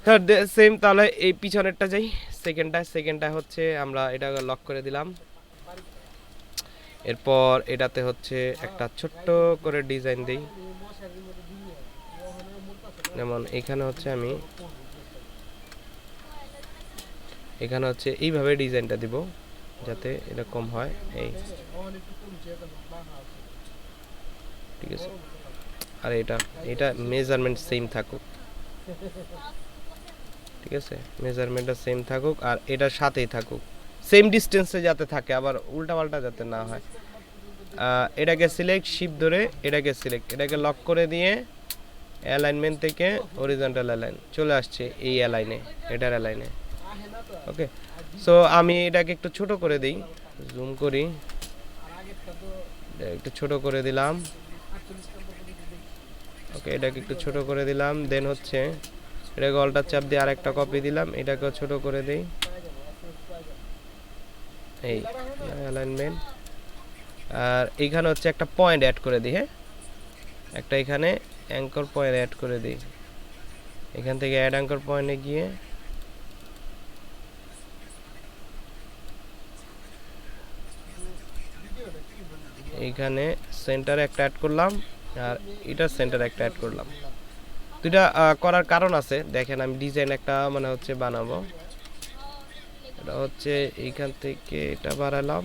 M: হ্যাঁ সেম। তাহলে এই পিছনেরটা যাই, সেকেন্ডটা হচ্ছে আমরা এটা লক করে দিলাম। এরপর এটাতে হচ্ছে একটা ছোট্ট করে ডিজাইন দেই, যেমন এখানে হচ্ছে আমি এখানে হচ্ছে এইভাবে ডিজাইনটা দিব যাতে এরকম হয়, এই ঠিক আছে। আর এটা মেজারমেন্ট সেম থাকুক, ঠিক আছে। মেজারমেন্টটা সেম থাকুক আর এটার সাথেই থাকুক, সেম ডিসটেন্সে যাতে থাকে, আবার উল্টাপাল্টা যাতে না হয়। এটাকে সিলেক্ট, শিফট ধরে এটাকে সিলেক্ট, এটাকে লক করে দিয়ে অ্যালাইনমেন্ট থেকে হরিজন্টাল অ্যালাইন চলে আসছে এই অ্যালাইনে, এটার অ্যালাইনে। ওকে, সো আমি এটাকে একটু ছোট করে দিই, জুম করি, একটু ছোট করে দিলাম। ওকে, এটাকে একটু ছোট করে দিলাম। দেন হচ্ছে এটাকে অল্টার চাপ দিয়ে আরেকটা কপি দিলাম, এটাকেও ছোট করে দেই। এই অ্যালাইনমেন্ট। আর এইখানে হচ্ছে একটা পয়েন্ট অ্যাড করে দিই। হ্যাঁ, একটা এখানে অ্যাঙ্কর পয়েন্ট অ্যাড করে দিই। এখান থেকে অ্যাড অ্যাঙ্কর পয়েন্টে গিয়ে এইখানে সেন্টারে একটা অ্যাড করলাম, আর এটা সেন্টারে একটা অ্যাড করলাম। দুইটা করার কারণ আছে, দেখেন আমি ডিজাইন একটা মানে হচ্ছে বানাবো। এটা হচ্ছে এইখান থেকে এটা বাড়ালাম,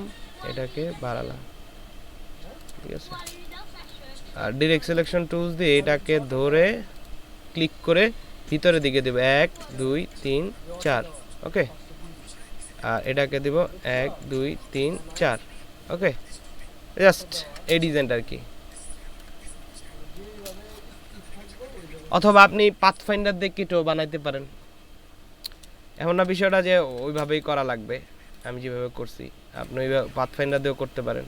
M: এটাকে বাড়ালাম, ঠিক আছে। আর ডিরেক্ট সিলেকশন টুলস দিয়ে এটাকে ধরে ক্লিক করে ভিতরের দিকে দেব 1 2 3 4। ওকে, আর এটাকে দেব 1 2 3 4। ওকে, জাস্ট এই ডিজাইনটা আর কি। অথবা আপনি পাথফাইন্ডার দিয়ে কেটেও বানাইতে পারেন। এমন না বিষয়টা যে ওইভাবেই করা লাগবে, আমি যেভাবে করছি আপনি ওইভাবে পাথফাইন্ডার দিয়েও করতে পারেন,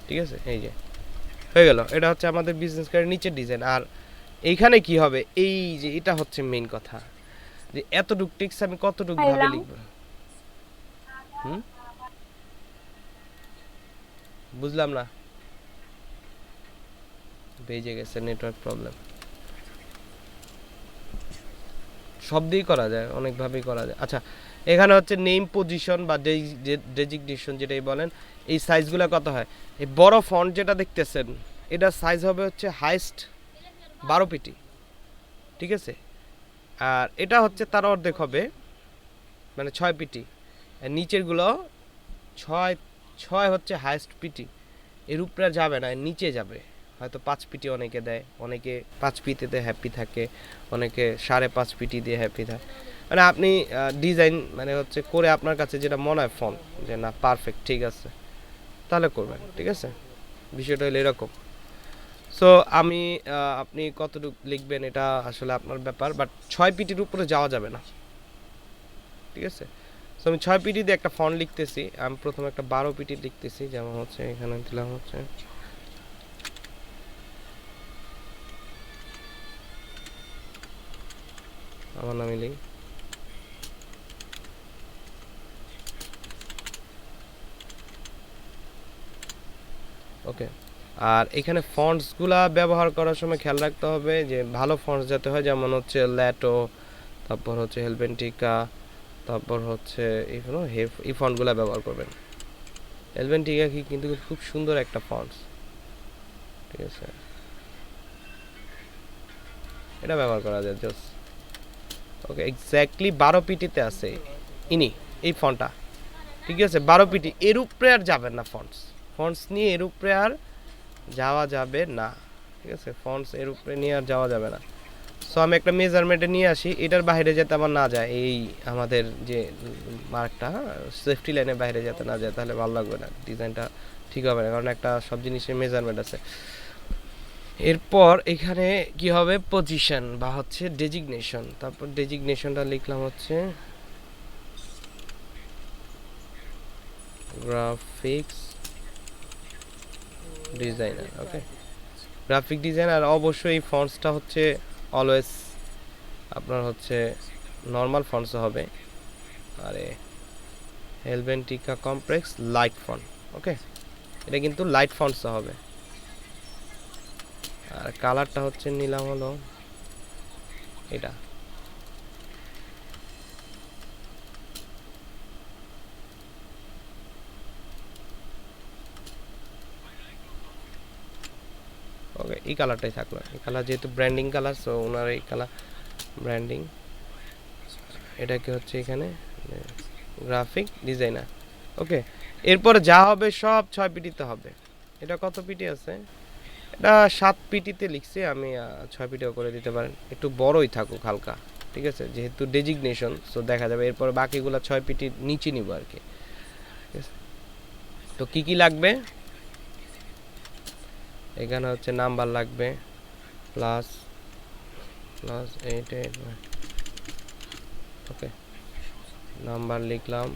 M: ঠিক আছে। এই যে হয়ে গেল, এটা হচ্ছে আমাদের বিজনেস কার্ডের নিচের ডিজাইন। আর এইখানে কি হবে, এই যে এটা হচ্ছে মেইন কথা, যে এতটুক টেক্সট আমি কতটুক ভাবে লিখব। বুঝলাম না, বেজে গেছে, নেটওয়ার্ক প্রবলেম। সব দিয়েই করা যায়, অনেকভাবেই করা যায়। আচ্ছা, এখানে হচ্ছে নেম পজিশন বা ডেজিগনেশন যেটাই বলেন, এই সাইজগুলো কত হয়। এই বড় ফন্ট যেটা দেখতেছেন এটার সাইজ হবে হচ্ছে হাইস্ট 12 পিটি, ঠিক আছে। আর এটা হচ্ছে তার অর্ধেক হবে, মানে 6 পিটি। আর নিচেরগুলো 6 হচ্ছে হাইস্ট পিটি, এর উপরে যাবে না, নিচে যাবে। হয়তো 5 পিটি অনেকে দেয়, অনেকে 5 পিটিতে হ্যাপি থাকে, অনেকে 5.5 পিটি দিয়ে হ্যাপি থাকে। মানে আপনি ডিজাইন মানে হচ্ছে করে আপনার কাছে যেটা মনে হয় ফন্ট যে না পারফেক্ট ঠিক আছে, তাহলে করবেন, ঠিক আছে। বিষয়টা হলো এরকম। সো আমি আপনি কতটুকু লিখবেন এটা আসলে আপনার ব্যাপার, বাট 6 পিটির উপরে যাওয়া যাবে না, ঠিক আছে। সো আমি 6 পিটি দিয়ে একটা ফন্ট লিখতেছি। আমি প্রথমে একটা 12 পিটি লিখতেছি, যেমন হচ্ছে এখানে দিলাম হচ্ছে আমার নামই লিখ। ওকে, আর এখানে ফন্টসগুলা ব্যবহার করার সময় খেয়াল রাখতে হবে যে ভালো ফন্টস যাতে হয়, যেমন হচ্ছে ল্যাটো, তারপর হচ্ছে হেলভেন্টিকা, তারপর হচ্ছে এই ফন্টগুলা ব্যবহার করবেন। হেলভেন্টিকা কি কিন্তু খুব সুন্দর একটা ফন্টস, ঠিক আছে, এটা ব্যবহার করা যায় জাস্ট। ওকে, এক্স্যাক্টলি 12 পিটিতে আছে এই ফন্টটা, ঠিক আছে। 12 পিটি, এর উপরে আর যাবেন না। ফন্টস নিয়ে এর উপরে আর যাওয়া যাবে না, ঠিক আছে। ফন্টস এর উপরে নিয়ে আর যাওয়া যাবে না। সো আমি একটা মেজারমেন্টে নিয়ে আসি, এটার বাইরে যাতে আমার না যায়, এই আমাদের যে মার্কটা সেফটি লাইনের বাইরে যাতে না যায়, তাহলে ভালো লাগবে না, ডিজাইনটা ঠিক হবে না, কারণ একটা সব জিনিসের মেজারমেন্ট আছে। এরপর এখানে কি হবে, পজিশন বা হচ্ছে ডেজিগনেশন। তারপর ডেজিগনেশনটা লিখলাম হচ্ছে গ্রাফিক্স ডিজাইনার। ওকে, গ্রাফিক ডিজাইনার। অবশ্যই এই ফন্টসটা হচ্ছে অলওয়েজ আপনার হচ্ছে নর্মাল ফন্টস হবে, আরে হেলভেন্টিকা কমপ্লেক্স লাইট ফন্ট। ওকে, এটা কিন্তু লাইট ফন্টস হবে। আর কালারটা হচ্ছে নিলাম হলো এটা। ওকে, এই কালারটাই থাকলো। এই কালার যেহেতু ব্র্যান্ডিং কালার, সো ওনার এই কালার ব্র্যান্ডিং। এটাকে হচ্ছে এখানে গ্রাফিক ডিজাইনার। ওকে, এরপর যা হবে সব 6 পিটিতে হবে। এটা কত পিটি আছে, এটা 7 পিটিতে লিখছি আমি, 6 পিটিও করে দিতে পারেন, একটু বড়ই থাকুক হালকা, ঠিক আছে, যেহেতু ডেজিগনেশন। সো দেখা যাবে এরপর বাকিগুলো 6 পিটির নিচে নিব আর কি, ঠিক আছে। তো কি কি লাগবে, এখানে হচ্ছে নাম্বার লাগবে প্লাস 8 ওকে, নাম্বার লিখলাম।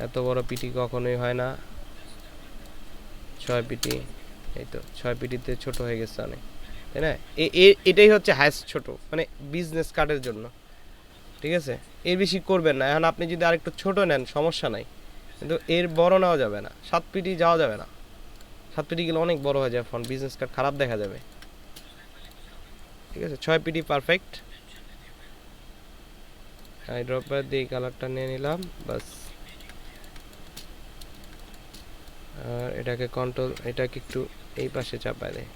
M: এত বড় পিটি কখনোই হয় না, 6 পিটি, এই তো 6 পিটিতে ছোট হয়ে গেছে অনেক, তাই না? এটাই হচ্ছে হাইস্ট ছোট, মানে বিজনেস কার্ডের জন্য, ঠিক আছে? এর বেশি করবেন না। এখন আপনি যদি আরেকটু ছোট নেন সমস্যা নাই, কিন্তু এর বড় নেওয়া যাবে না, 7 পিটি যাওয়া যাবে না। 7 পিটি গেলে অনেক বড় হয়ে যায় ফন্ট, বিজনেস কার্ড খারাপ দেখা যাবে, ঠিক আছে? 6 পিটি পারফেক্ট। আইড্রপার দিয়ে কালারটা নিয়ে নিলাম, বাস। আর এটাকে কন্ট্রোল, এটাকে একটু এই পাশে চাপায় দেয়,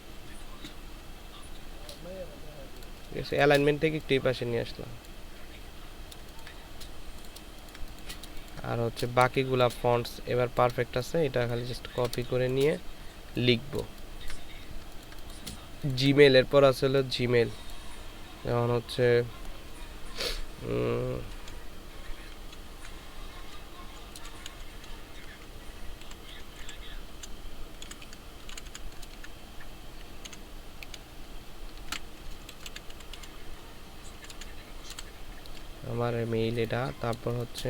M: ঠিক আছে? অ্যালাইনমেন্ট থেকে একটু এই পাশে নিয়ে আসলাম। আর হচ্ছে বাকিগুলা ফন্টস এবার পারফেক্ট আছে, এটা খালি জাস্ট কপি করে নিয়ে লিখবো। জিমেল, এরপর আছে হলো জিমেল, যেমন হচ্ছে আমার মেইল এটা, তারপর হচ্ছে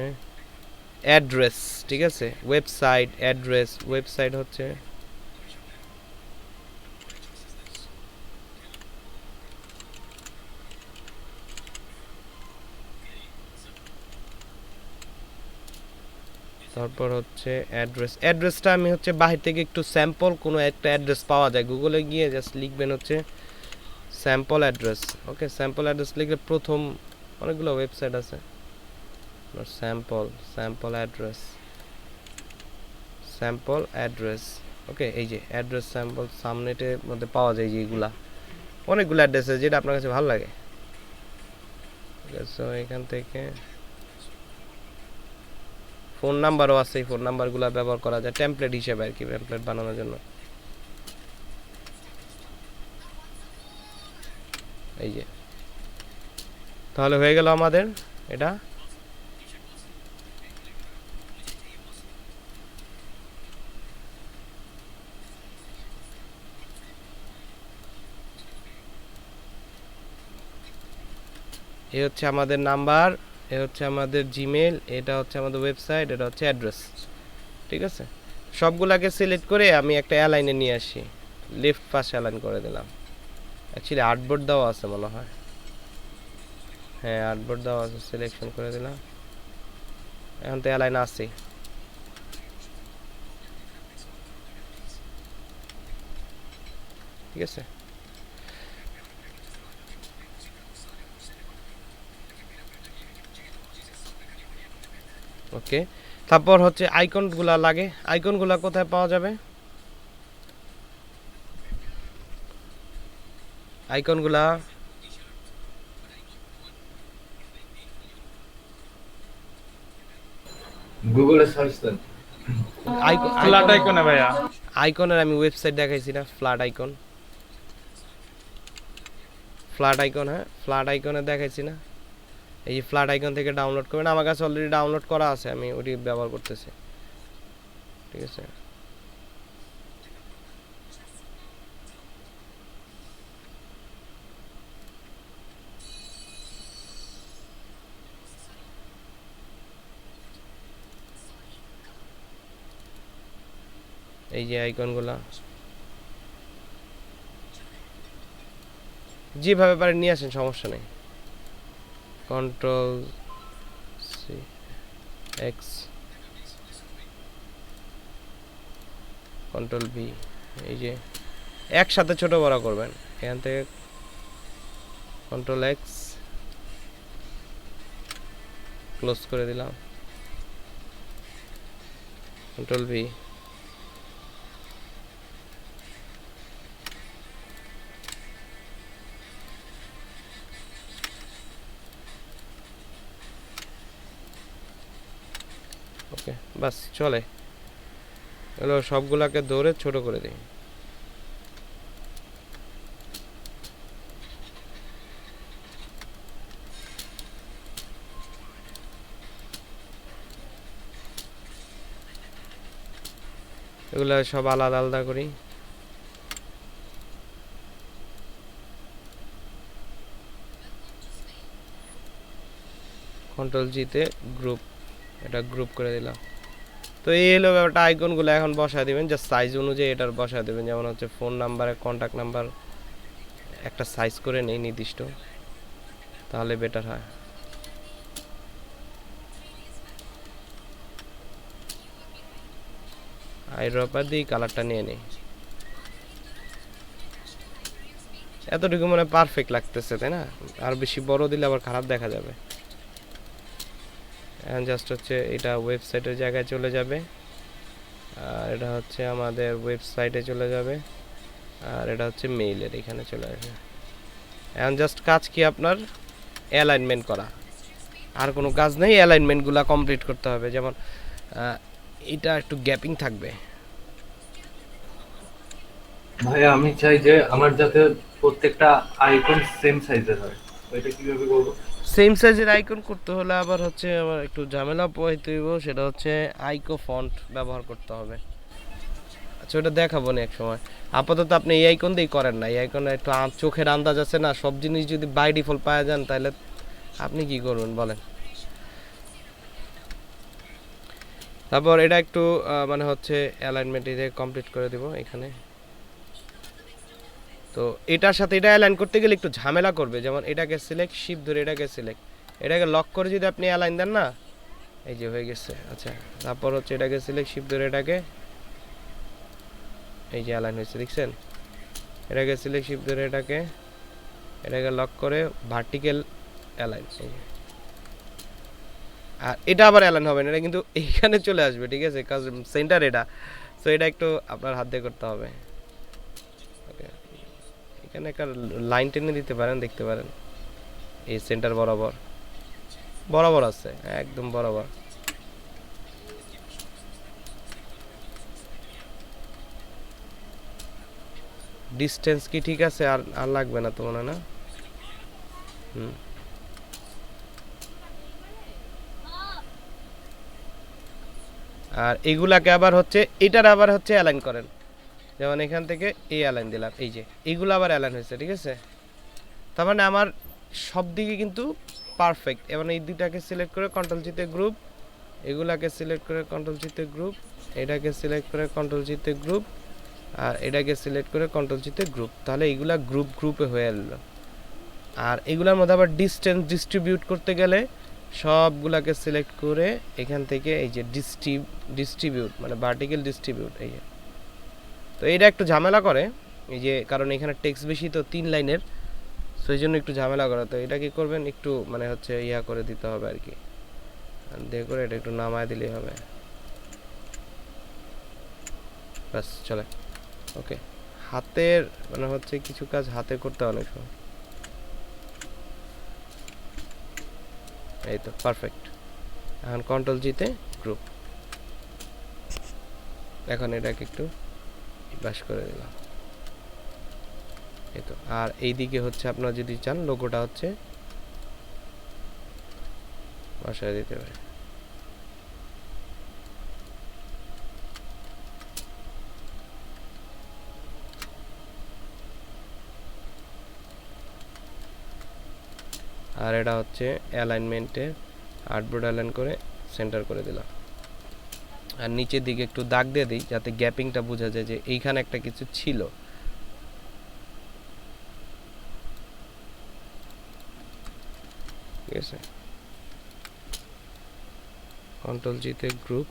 M: অ্যাড্রেস, ঠিক আছে? ওয়েবসাইট অ্যাড্রেস, ওয়েবসাইট হচ্ছে তারপর হচ্ছে অ্যাড্রেস। অ্যাড্রেসটা আমি হচ্ছে বাহির থেকে একটু স্যাম্পল কোনো একটা অ্যাড্রেস পাওয়া যায়, গুগলে গিয়ে জাস্ট লিখবেন হচ্ছে স্যাম্পল অ্যাড্রেস। ওকে, স্যাম্পল অ্যাড্রেস লিখলে প্রথম অনেকগুলো ওয়েবসাইট আছে, স্যাম্পল অ্যাড্রেস, স্যাম্পল অ্যাড্রেস। ওকে, এই যে অ্যাড্রেস স্যাম্পল সামনেটের মধ্যে পাওয়া যায়, যে এগুলা অনেকগুলো অ্যাড্রেস আছে, যেটা আপনার কাছে ভালো লাগে। ঠিক আছে, এখান থেকে ফোন নাম্বারও আছে, এই ফোন নাম্বারগুলো ব্যবহার করা যায় টেমপ্লেট হিসেবে আর কি, টেমপ্লেট বানানোর জন্য। এই যে, তাহলে হয়ে গেল আমাদের এটা। এই হচ্ছে আমাদের নাম্বার, এ হচ্ছে আমাদের জিমেল, এটা হচ্ছে আমাদের ওয়েবসাইট, এটা হচ্ছে অ্যাড্রেস, ঠিক আছে? সবগুলাকে সিলেক্ট করে আমি একটা অ্যালাইনে নিয়ে আসি, লেফট পাশে অ্যালাইন করে দিলাম। অ্যাকচুয়ালি আর্টবোর্ড দেওয়া আছে মনে হয়, হ্যাঁ আর্টবোর্ড দেওয়া আছে, সিলেকশন করে দিলাম। এখন তো অ্যালাইন আছে। ঠিক আছে, ওকে। তারপর হচ্ছে আইকনগুলা লাগে, আইকনগুলা কোথায় পাওয়া যাবে? আইকনগুলা
H: গুগলে সার্চ দেন।
G: ফ্ল্যাট আইকনে ভাইয়া,
M: আইকনের আমি ওয়েবসাইট দেখাইছি না, ফ্ল্যাট আইকন, ফ্ল্যাট আইকন, হ্যাঁ ফ্ল্যাট আইকনে দেখাইছি না? এই ফ্ল্যাট আইকন থেকে ডাউনলোড করবেন, আমার কাছে অলরেডি ডাউনলোড করা আছে, আমি ওটি ব্যবহার করতেছি। ঠিক আছে, এই যে আইকনগুলা যেভাবে পারেন নিয়ে আসেন, সমস্যা নেই। Control C X, control V, এই যে একসাথে ছোট বড় করবেন। এখান থেকে কন্ট্রোল এক্স, ক্লোজ করে দিলাম, কন্ট্রোল ভি, ওকে বাস চলে এগুলো, সবগুলাকে ধরে ছোট করে দিই। এগুলো সব আলাদা আলাদা করি। কন্ট্রোল জিতে গ্রুপ, এটা গ্রুপ করে দিলাম। তো এই হলো ব্যাপারটা, আইকনগুলো এখন বসায় দিবেন, জাস্ট সাইজ অনুযায়ী এটার বসায় দেবেন। যেমন হচ্ছে ফোন নাম্বারে কন্ট্যাক্ট নাম্বার একটা সাইজ করে নেই নির্দিষ্ট, তাহলে বেটার হয়। আই ড্রপার দিয়ে কালারটা নিয়ে নেই, এতটুকু মানে পারফেক্ট লাগতেছে তাই না? আর বেশি বড় দিলে আবার খারাপ দেখা যাবে। এখন জাস্ট হচ্ছে এটা ওয়েবসাইটের জায়গায় চলে যাবে, আর এটা হচ্ছে আমাদের ওয়েবসাইটে চলে যাবে, আর এটা হচ্ছে মেইলের এখানে চলে আসবে। এখন জাস্ট কাজ কি আপনার অ্যালাইনমেন্ট করা, আর কোনো কাজ নেই। অ্যালাইনমেন্টগুলো কমপ্লিট করতে হবে। যেমন এটা একটু গ্যাপিং থাকবে।
H: ভাই আমি চাই যে আমার যাতে প্রত্যেকটা আইকন সেম সাইজের হয়, এটা কিভাবে করব?
M: সেম সাইজের আইকন করতে হলে আবার হচ্ছে আবার একটু ঝামেলা পোহাইতে হইব, সেটা হচ্ছে আইকো ফন্ট ব্যবহার করতে হবে। আচ্ছা ওটা দেখাবো না এক সময়, আপাতত আপনি এই আইকন দিয়েই করেন না। এই আইকনে একটু চোখের আন্দাজ আছে না, সব জিনিস যদি বাই ডিফল্ট পাওয়া যান তাহলে আপনি কি করবেন বলেন। তারপর এটা একটু মানে হচ্ছে অ্যালাইনমেন্ট এটা কমপ্লিট করে দিব এখানে। তো এটার সাথে এটা অ্যালাইন করতে গেলে একটু ঝামেলা করবে। যেমন এটাকে সিলেক্ট, শিফট ধরে এটাকে সিলেক্ট, এটাকে লক করে যদি আপনি অ্যালাইন দেন না, এই যে হয়ে গেছে। আচ্ছা তারপর হচ্ছে এটাকে সিলেক্ট, শিফট ধরে এটাকে, এই যে অ্যালাইন হয়েছে দেখছেন। এটাকে সিলেক্ট, শিফট ধরে এটাকে লক করে ভার্টিক্যাল অ্যালাইন, আর এটা আবার অ্যালাইন হবে না, এটা কিন্তু এইখানে চলে আসবে, ঠিক আছে, কাজ সেন্টার এটা। সো এটা একটু আপনার হাত দিয়ে করতে হবে। এখানে একটা লাইন টেনে দিতে পারেন, দেখতে পারেন এই সেন্টার বরাবর বরাবর আছে, একদম বরাবর। ডিসটেন্স কি ঠিক আছে? আর লাগবে না তো মনে হয় না। আর এগুলাকে আবার হচ্ছে এটার আবার হচ্ছে অ্যালাইন করেন। যেমন এখান থেকে এই অ্যালাইন দিলাম, এই যে এইগুলো আবার অ্যালাইন হয়েছে, ঠিক আছে। তার মানে আমার সব দিকে কিন্তু পারফেক্ট। এবার এই দুইটাকে সিলেক্ট করে কন্ট্রোল জিতে গ্রুপ, এগুলাকে সিলেক্ট করে কন্ট্রোল জিতে গ্রুপ, এটাকে সিলেক্ট করে কন্ট্রোল জিতে গ্রুপ, আর এটাকে সিলেক্ট করে কন্ট্রোল জিতে গ্রুপ, তাহলে এইগুলা গ্রুপে হয়ে এল। আর এগুলোর মধ্যে আবার ডিস্টেন্স ডিস্ট্রিবিউট করতে গেলে সবগুলাকে সিলেক্ট করে এখান থেকে এই যে ডিস্ট্রিবিউট মানে ভার্টিক্যাল ডিস্ট্রিবিউট, এই যে। তো এটা একটু ঝামেলা করে, এই যে কারণ এখানে টেক্সট বেশি তো 3 লাইনের, সো এই জন্য একটু ঝামেলা করে। তো এটা কি করবেন, একটু মানে হচ্ছে ইয়া করে দিতে হবে আর কি, দিয়ে করে এটা একটু নামায় দিলেই হবে, বাস চলে। ওকে, হাতের মানে হচ্ছে কিছু কাজ হাতে করতে অনেক সময়। এই তো পারফেক্ট। এখন কন্ট্রোল জিতে গ্রুপ, এখন এটাকে একটু বাস করে দিলাম, এই তো। আর এইদিকে হচ্ছে আপনারা যদি চান লোগোটা হচ্ছে বসায় দিতে পারে। আর এটা হচ্ছে অ্যালাইনমেন্টে আর্টবোর্ড অ্যালাইন করে সেন্টার করে দিলাম। আর নিচের দিকে একটু দাগ দিয়ে দিই যাতে গ্যাপিংটা বোঝা যায় যে এইখানে একটা কিছু ছিল। ঠিক আছে, কন্ট্রোল জিতে গ্রুপ,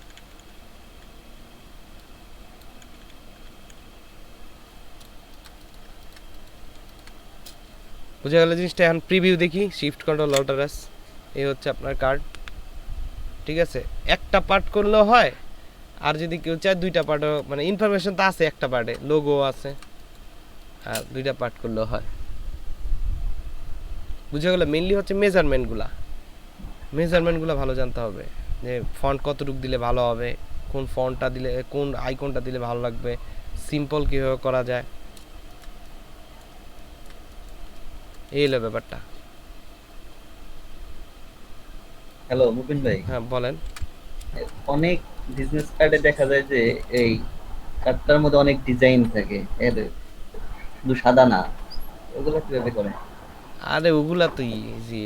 M: বুঝা গেল জিনিসটা। এখন প্রিভিউ দেখি, শিফট কন্ট্রোল অল্টার এস, এই হচ্ছে আপনার কার্ড। ঠিক আছে, একটা পার্ট করলেও হয়, আর যদি কেউ চায় দুইটা পার্টও, মানে ইনফরমেশন তো আছে একটা পার্টে, লোগো আছে, আর দুইটা পার্ট করলেও হয়। বুঝা গেল। মেইনলি হচ্ছে মেজারমেন্টগুলো ভালো জানতে হবে, যে ফন্ট কতটুকু দিলে ভালো হবে, কোন ফন্টটা দিলে, কোন আইকনটা দিলে ভালো লাগবে, সিম্পল কীভাবে করা যায়, এই হলো ব্যাপারটা।
C: হ্যালো মুবিন ভাই।
M: হ্যাঁ বলেন।
C: অনেক বিজনেস কার্ডে দেখা যায় যে এই কার্ডটার মধ্যে অনেক ডিজাইন থাকে, এর শুধু সাদা না, ওগুলো কিভাবে করে?
M: আরে ওগুলা তো ইজি,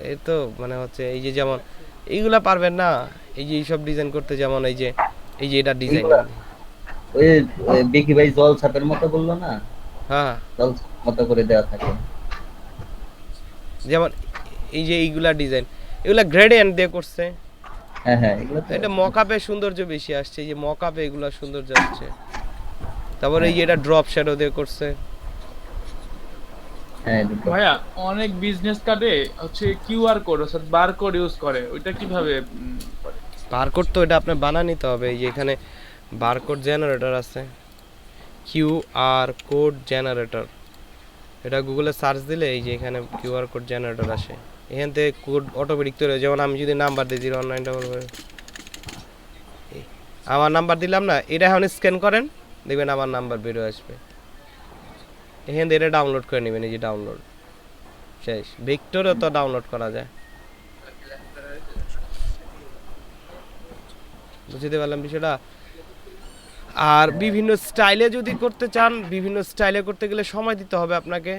M: এই তো মানে হচ্ছে এই যে যেমন এইগুলা পারবেন না, এই যে এইসব ডিজাইন করতে, যেমন এই যে এই যে এটা ডিজাইন।
C: এইগুলা ওই ওই বিকি ভাই জল ছাপের মতো বললো না,
M: হ্যাঁ
C: জল মতো করে দেওয়া থাকে।
M: যেমন এই যে এইগুলা ডিজাইন, এগুলা গ্রেডিয়েন্ট দিয়ে করছে।
C: হ্যাঁ হ্যাঁ, এগুলো তো
M: এটা মকআপে সৌন্দর্য বেশি আসছে, এই যে মকআপে এগুলা সৌন্দর্য আসছে। তারপরে এই যে এটা ড্রপ শ্যাডো দিয়ে করছে।
C: হ্যাঁ
G: ভাইয়া অনেক বিজনেস কার্ডে হচ্ছে কিউআর কোড অর্থাৎ বারকোড ইউজ করে, ওইটা কিভাবে করে?
M: বারকোড তো এটা আপনি বানা নিতে হবে। এই যে এখানে বারকোড জেনারেটর আছে, কিউআর কোড জেনারেটর, এটা গুগলে সার্চ দিলে এই যে এখানে কিউআর কোড জেনারেটর আসে। এখান থেকে কোড অটোমেটিক তৈরি হয়। যেমন আমি যদি নাম্বার দিই 019 আমার নাম্বার দিলাম না, এটা এখন স্ক্যান করেন, দেখবেন আমার নাম্বার বেরো আসবে। এখান থেকে এটা ডাউনলোড করে নেবেন, এই যে ডাউনলোড শেষ। ভেক্টরও তো ডাউনলোড করা যায়। বুঝতে পারলাম বিষয়টা। আর বিভিন্ন স্টাইলে যদি করতে চান, বিভিন্ন স্টাইলে করতে গেলে সময় দিতে হবে আপনাকে।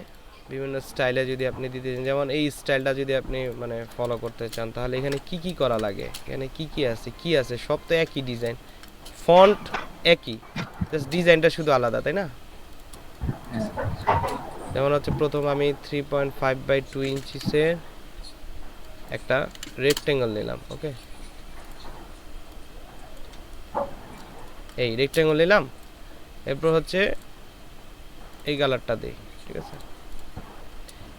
M: বিভিন্ন স্টাইলে যদি আপনি দিতে চান, যেমন এই স্টাইলটা যদি আপনি মানে ফলো করতে চান, তাহলে এখানে কি কি করা লাগে, এখানে কি আছে সব তো একই ডিজাইন, ফন্ট একই, জাস্ট ডিজাইনটা শুধু আলাদা, তাই না? যেমন হচ্ছে প্রথম আমি 3.5/2 ইঞ্চিসের একটা রেক্টেঙ্গল নিলাম। ওকে, এই রেক্টেঙ্গল নিলাম। এরপর হচ্ছে এই কালারটা দিই, ঠিক আছে?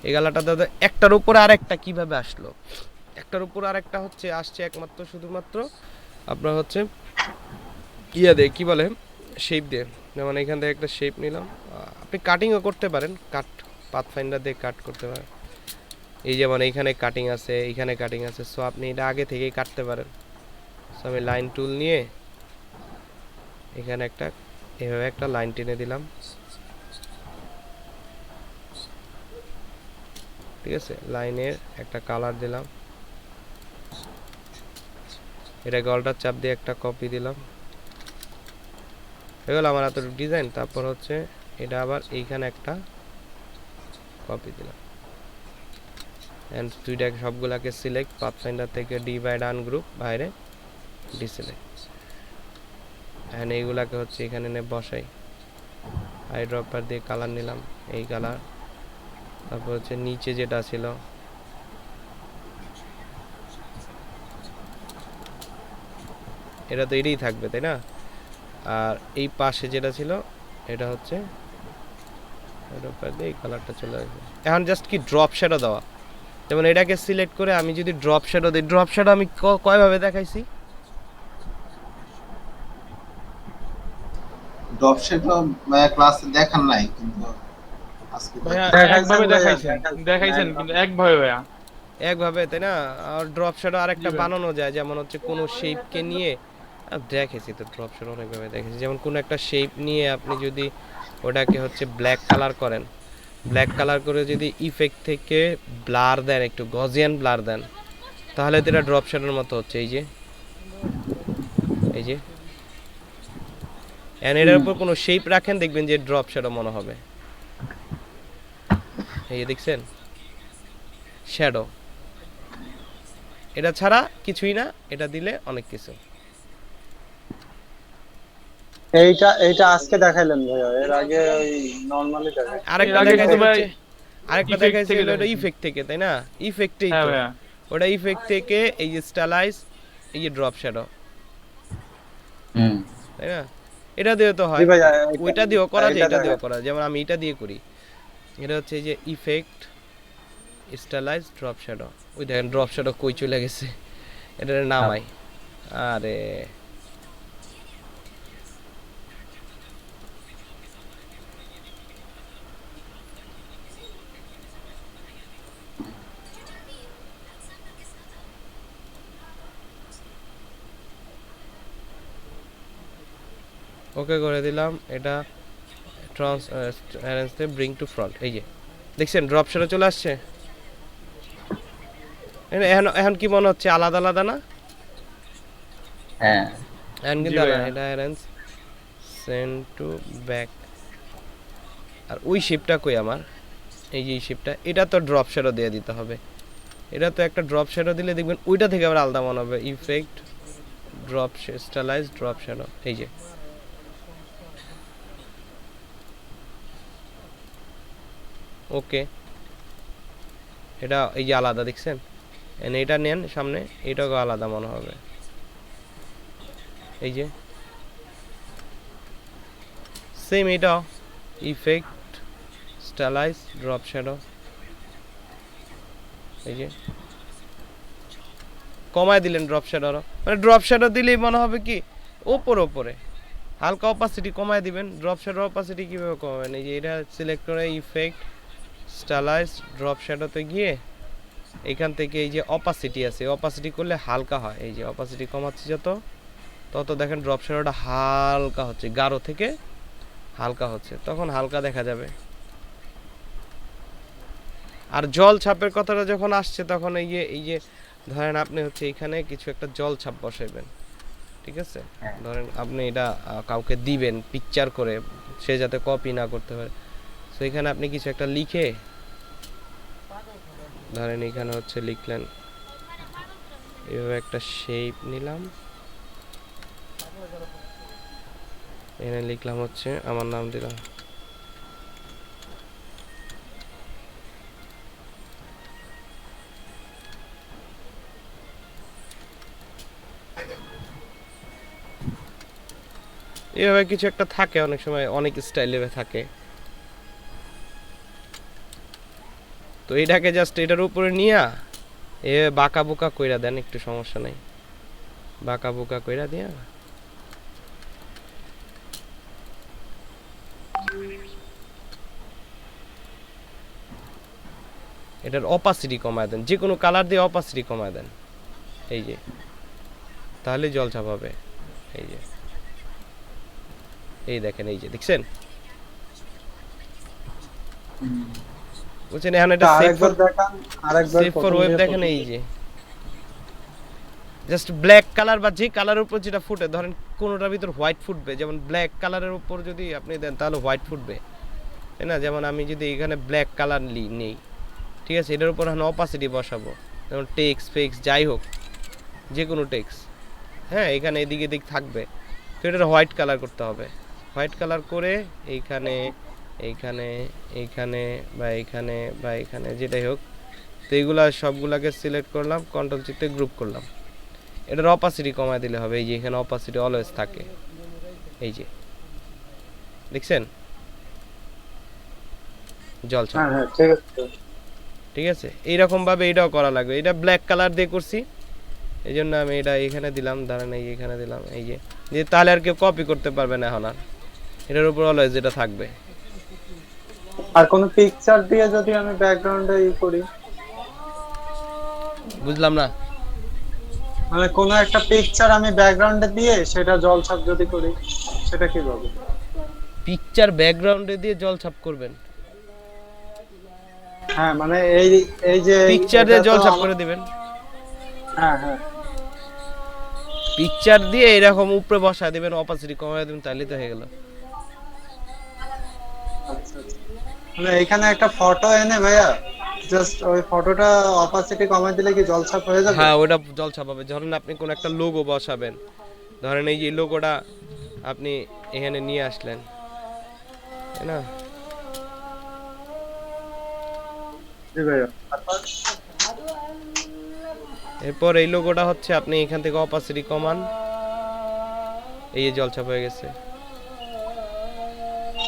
M: এই কালারটা দাদা একটার উপরে আরেকটা কিভাবে আসলো, একটার উপর আরেকটা হচ্ছে আসছে একমাত্র শুধুমাত্র আপনার হচ্ছে ইয়া দিয়ে, কি বলে, শেপ দিয়ে। যেমন এখান থেকে একটা শেপ নিলাম, আপনি কাটিংও করতে পারেন, পাথফাইন্ডার দিয়ে কাট করতে পারেন। এই যেমন এইখানে কাটিং আছে, এইখানে কাটিং আছে, সো আপনি এটা আগে থেকেই কাটতে পারেন। সো আমি লাইন টুল নিয়ে এখানে একটা এভাবে একটা লাইন টেনে দিলাম, ঠিক আছে? লাইনের একটা কালার দিলাম, এটা গলটার চাপ দিয়ে একটা কপি দিলাম, এগুলো আমার এত ডিজাইন। তারপর হচ্ছে এটা আবার এইখানে একটা কপি দিলাম, এন্ড দুইটাকে সবগুলাকে সিলেক্ট, পাথফাইন্ডার থেকে ডিভাইড আনগ্রুপ, বাইরে ডিসিলেক্ট, এন্ড এইগুলাকে হচ্ছে এখানে নে বসাই। আই ড্রপার দিয়ে কালার নিলাম, এই কালার। তারপর হচ্ছে নিচে যেটা ছিল এটা তো এটাই থাকবে, তাই না? আর এই পাশে যেটা ছিল এটা হচ্ছে এই কালারটা চলে আসবে। এখন জাস্ট কি ড্রপ শ্যাডো দেওয়া। যেমন এটাকে সিলেক্ট করে আমি যদি ড্রপ শ্যাডো দিই, ড্রপ শ্যাডো আমি কয়ভাবে দেখাইছি?
E: ড্রপ শ্যাডো ক্লাসে দেখান নাই, কিন্তু আজকে
G: ভাইয়া একভাবে দেখাইছেন কিন্তু একভাবে ভাইয়া,
M: একভাবে, তাই না? আর ড্রপ শ্যাডো আরেকটা বানানো যায়, যেমন হচ্ছে কোনো শেপকে নিয়ে দেখেছি তো, ড্রপ শ্যাডো অনেকভাবে দেখেছি। যেমন কোনো একটা শেপ নিয়ে আপনি যদি ওটাকে হচ্ছে ব্ল্যাক কালার করেন, ব্ল্যাক কালার করে যদি ইফেক্ট থেকে ব্লার দেন, একটু গজিয়ান ব্লার দেন, তাহলে তো এটা ড্রপ শ্যাডোর মতো হচ্ছে। এই যে এই যে এটার উপর কোনো শেপ রাখেন, দেখবেন যে ড্রপ শ্যাডো মনে হবে। এই যে দেখছেন শ্যাডো, এটা ছাড়া কিছুই না, এটা দিলে অনেক কিছু।
A: এইটা আজকে দেখাইলেন ভাইয়া, এর আগে ওই নরমালি দেখাই।
M: আরেকটা দেখাইছি এটা ইফেক্ট থেকে, তাই না? ইফেক্টেই তো ওটা, ইফেক্ট থেকে এই যে স্টাইলাইজ, এই যে ড্রপ শ্যাডো, তাই না? এটা দিয়ে তো হয়, ওইটা দিয়েও করা যায়, এটা দিয়েও করা যায়। যেমন আমি এটা দিয়ে করি, এটা হচ্ছে এই যে ইফেক্ট স্টাইলাইজ ড্রপ শ্যাডো। ওই দেখেন ড্রপ শ্যাডো কই চলে গেছে, এটার নামাই। আরে ওকে করে দিলাম। এটা ট্রান্সপারেন্সি ব্রিং টু ফ্রন্ট, এই যে দেখছেন ড্রপ শ্যাডো চলে আসছে। এখন কি মনে হচ্ছে আলাদা আলাদা না?
C: হ্যাঁ,
M: এখন কিন্তু এটা অ্যারেঞ্জ সেন্ড টু ব্যাক। আর ওই শেপটা কই আমার, এই যে শেপটা, এটা তো ড্রপ শ্যাডো দিয়ে দিতে হবে। এটা তো একটা ড্রপ শ্যাডো দিলে দেখবেন ওইটা থেকে আবার আলাদা মনে হবে। Effect drop stylise drop shadow, এই যে ওকে, এটা এই যে আলাদা দেখছেন, এটা নেন সামনে, এটাও আলাদা মনে হবে, এই যে সেম এটা ইফেক্ট স্টাইলাইজ ড্রপ শ্যাডো, এই যে কমায় দিলেন ড্রপ শ্যাডো, মানে ড্রপ শ্যাডো দিলেই মনে হবে কি ওপরে হালকা অপাসিটি কমায় দিবেন। ড্রপ শ্যাডো অপাসিটি কিভাবে কমাবেন, এই যে এটা সিলেক্ট করে ইফেক্ট স্টাইলাইজ ড্রপ শ্যাডোতে গিয়ে এখান থেকে এই যে অপাসিটি আছে, অপাসিটি করলে হালকা হয়, এই যে অপাসিটি কমাচ্ছি তত দেখেন ড্রপ শ্যাডোটা হালকা হচ্ছে, গাঢ় থেকে হালকা হচ্ছে, তখন হালকা দেখা যাবে। আর জল ছাপের কথাটা যখন আসছে তখন এই যে ধরেন আপনি হচ্ছে এখানে কিছু একটা জল ছাপ বসাইবেন, ঠিক আছে, ধরেন আপনি এটা কাউকে দিবেন পিকচার করে, সে যাতে কপি না করতে পারে, তো এখানে আপনি কিছু একটা লিখে ধরেন এখানে হচ্ছে লিখলেন এভাবে একটা শেপ নিলাম, এখানে লিখলাম হচ্ছে আমার নাম দিলাম, এভাবে কিছু একটা থাকে, অনেক সময় অনেক স্টাইলে থাকে, তো এটাকে জাস্ট এটার উপরে নিয়ে এ বাঁকা বুকা কইরা দেন, একটু সমস্যা নাই, বাঁকা বুকা কইরা দিয়া এটার অপাসিটি কমায় দেন, যে কোনো কালার দিয়ে অপাসিটি কমায় দেন, এই যে তাহলে জল ছাপাবে, এই যে এই দেখেন, এই যে দেখছেন, বুঝছেন, এখন এটা সেভ ফর ওয়েব দেখেন, এই যে জাস্ট ব্ল্যাক কালার বা যে কালারের উপর যেটা ফুটে, ধরেন কোনোটার ভিতর হোয়াইট ফুটবে, যেমন ব্ল্যাক কালারের উপর যদি আপনি দেন তাহলে হোয়াইট ফুটবে, তাই না, যেমন আমি যদি এখানে ব্ল্যাক কালার নেই, ঠিক আছে, এটার উপর এখন অপাসিটি বসাবো, যেমন টেক্সট ফেক্স যাই হোক, যে কোনো টেক্সট, হ্যাঁ, এখানে এদিকে দিক থাকবে, তো এটা হোয়াইট কালার করতে হবে, হোয়াইট কালার করে এইখানে এইখানে এইখানে বা এইখানে বা এখানে যেটাই হোক, তো এইগুলা সবগুলাকে সিলেক্ট করলাম, কন্ট্রোল চিপে গ্রুপ করলাম, এটার অপাসিটি কমায় দিলে হবে, এই যে এখানে অপাসিটি অলওয়েজ থাকে, এই যে দেখছেন জল ছাপ, ঠিক আছে, এইরকম ভাবে এটাও করা লাগবে, এটা ব্ল্যাক কালার দিয়ে করছি, এই জন্য আমি এটা এখানে দিলাম, ধরেন এই এখানে দিলাম, এই যে তাহলে আর কেউ কপি করতে পারবে না এখন, আর এটার উপর অলওয়েজ যেটা থাকবে।
A: আর কোন পিকচার দিয়ে যদি আমি ব্যাকগ্রাউন্ডে করি,
M: বুঝলাম না,
A: মানে কোন একটা পিকচার আমি ব্যাকগ্রাউন্ডে দিয়ে সেটা জল ছাপ যদি করি, সেটা কিভাবে?
M: পিকচার ব্যাকগ্রাউন্ডে দিয়ে জল ছাপ করবেন?
A: হ্যাঁ, মানে এই যে
M: পিকচার দিয়ে জল ছাপ করে দিবেন,
A: হ্যাঁ,
M: পিকচার দিয়ে এরকম উপরে বসা দিবেন, অপাসিটি কমায় দিবেন, তাহলে তো হয়ে গেল।
A: আচ্ছা, মানে এখানে একটা ফটো এনে ভাইয়া জাস্ট ওই ফটোটা অপাসিটি কমায় দিলে কি জলছাপ হয়ে যাবে?
M: হ্যাঁ, ওটা জলছাপ হবে। ধরেন আপনি কোন একটা লোগো বসাবেন, ধরেন এই যে লোগোটা আপনি এখানে নিয়ে আসলেন, তাই না?
A: জি ভাইয়া।
M: এরপর এই লোগোটা হচ্ছে আপনি এখান থেকে অপাসিটি কমান, এই জলছাপ হয়ে গেছে।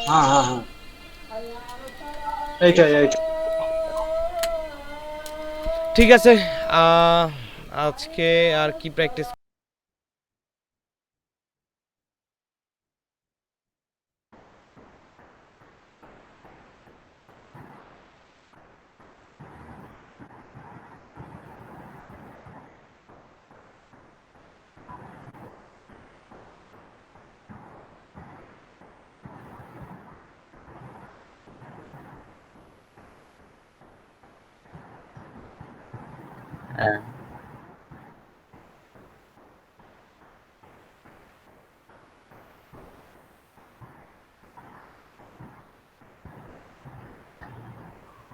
A: হ্যাঁ হ্যাঁ হ্যাঁ, এইটাই।
M: ঠিক আছে, আজকে আর কি প্র্যাকটিস
C: হ্যাঁ,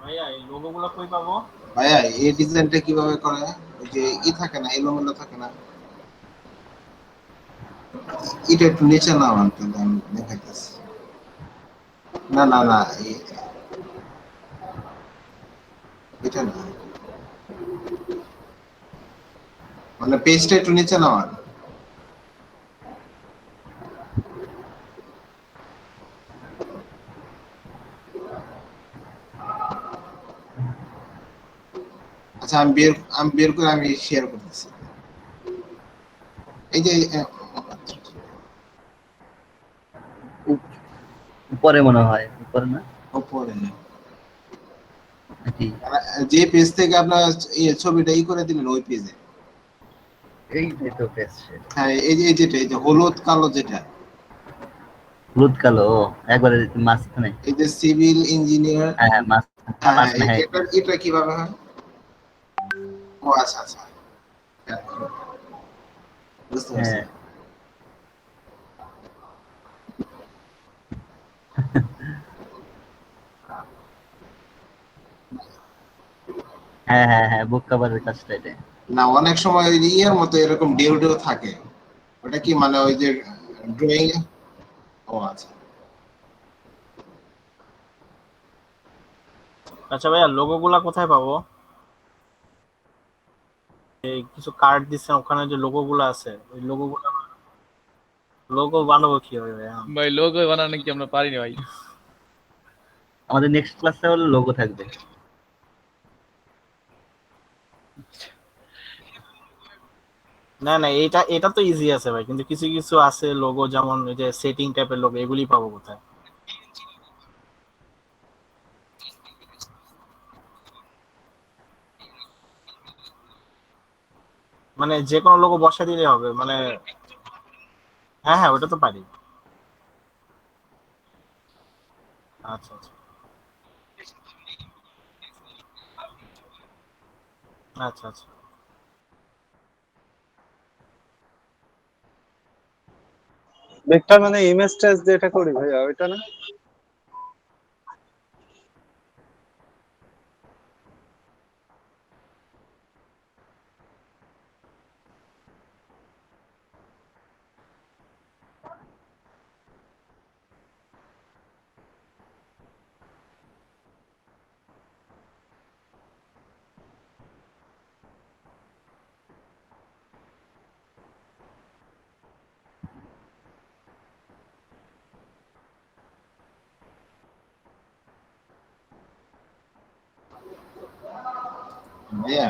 K: ভাইয়া এই লোগোগুলো কই পাবো?
E: ভাইয়া এই ডিজাইনটা কিভাবে করে? ওই যে থাকে না, এলোমেলো থাকে না? এটা একটু নিচে নামান, তাহলে আমি দেখাইতেছি। না না না, এটা না, মানে পেজটা একটু নিচে নামান। আচ্ছা, আমি বের করে আমি শেয়ার করতেছি। এই যে
C: উপরে মনে হয়, উপরে না,
E: উপরে
C: নাকি?
E: যে পেজ থেকে আপনার ছবিটা করে দিলেন ওই পেজে।
C: এই যে তো পেজ,
E: হ্যাঁ, এই যে যেটা, এই যে হলুদ কালো যেটা,
C: হলুদ কালো একবারে মাঝখানে,
E: এই যে সিভিল ইঞ্জিনিয়ার।
C: হ্যাঁ মাঝখানে, হ্যাঁ
E: এটা কিভাবে হয়? ও আচ্ছা আচ্ছা, বুঝতে পারছি।
C: হ্যাঁ বুক কভারের কাজটা এটা।
E: না, অনেক সময় ওই ইয়ের মতো এরকম ডেউ ডেউ থাকে, ওটা কি মানে ওই যে ড্রয়িং? ও আচ্ছা।
K: আচ্ছা ভাইয়া, লোগো গুলা কোথায় পাবো? এই কিছু কার্ড দিচ্ছেন, ওখানে যে লোগো গুলা আছে, ওই লোগো গুলা লোগো বানাবো কি হবে ভাইয়া?
G: ভাই লোগো বানানো কি আমরা পারি না ভাই।
C: আমাদের নেক্সট ক্লাসে হলো লোগো থাকবে।
K: না না, এটা তো ইজি আছে ভাই, কিন্তু কিছু কিছু আছে লোগো, যেমন এই যে সেটিং টাইপের লোগো, এগুলি পাবো কোথায়? মানে যে কোনো লোগো বসা দিলে হবে মানে? হ্যাঁ ওটা তো পারি। আচ্ছা আচ্ছা আচ্ছা আচ্ছা।
A: ভেক্টর মানে ইমেজ টেস্ট যেটা করি ভাইয়া, ওইটা না?
E: ভাইয়া,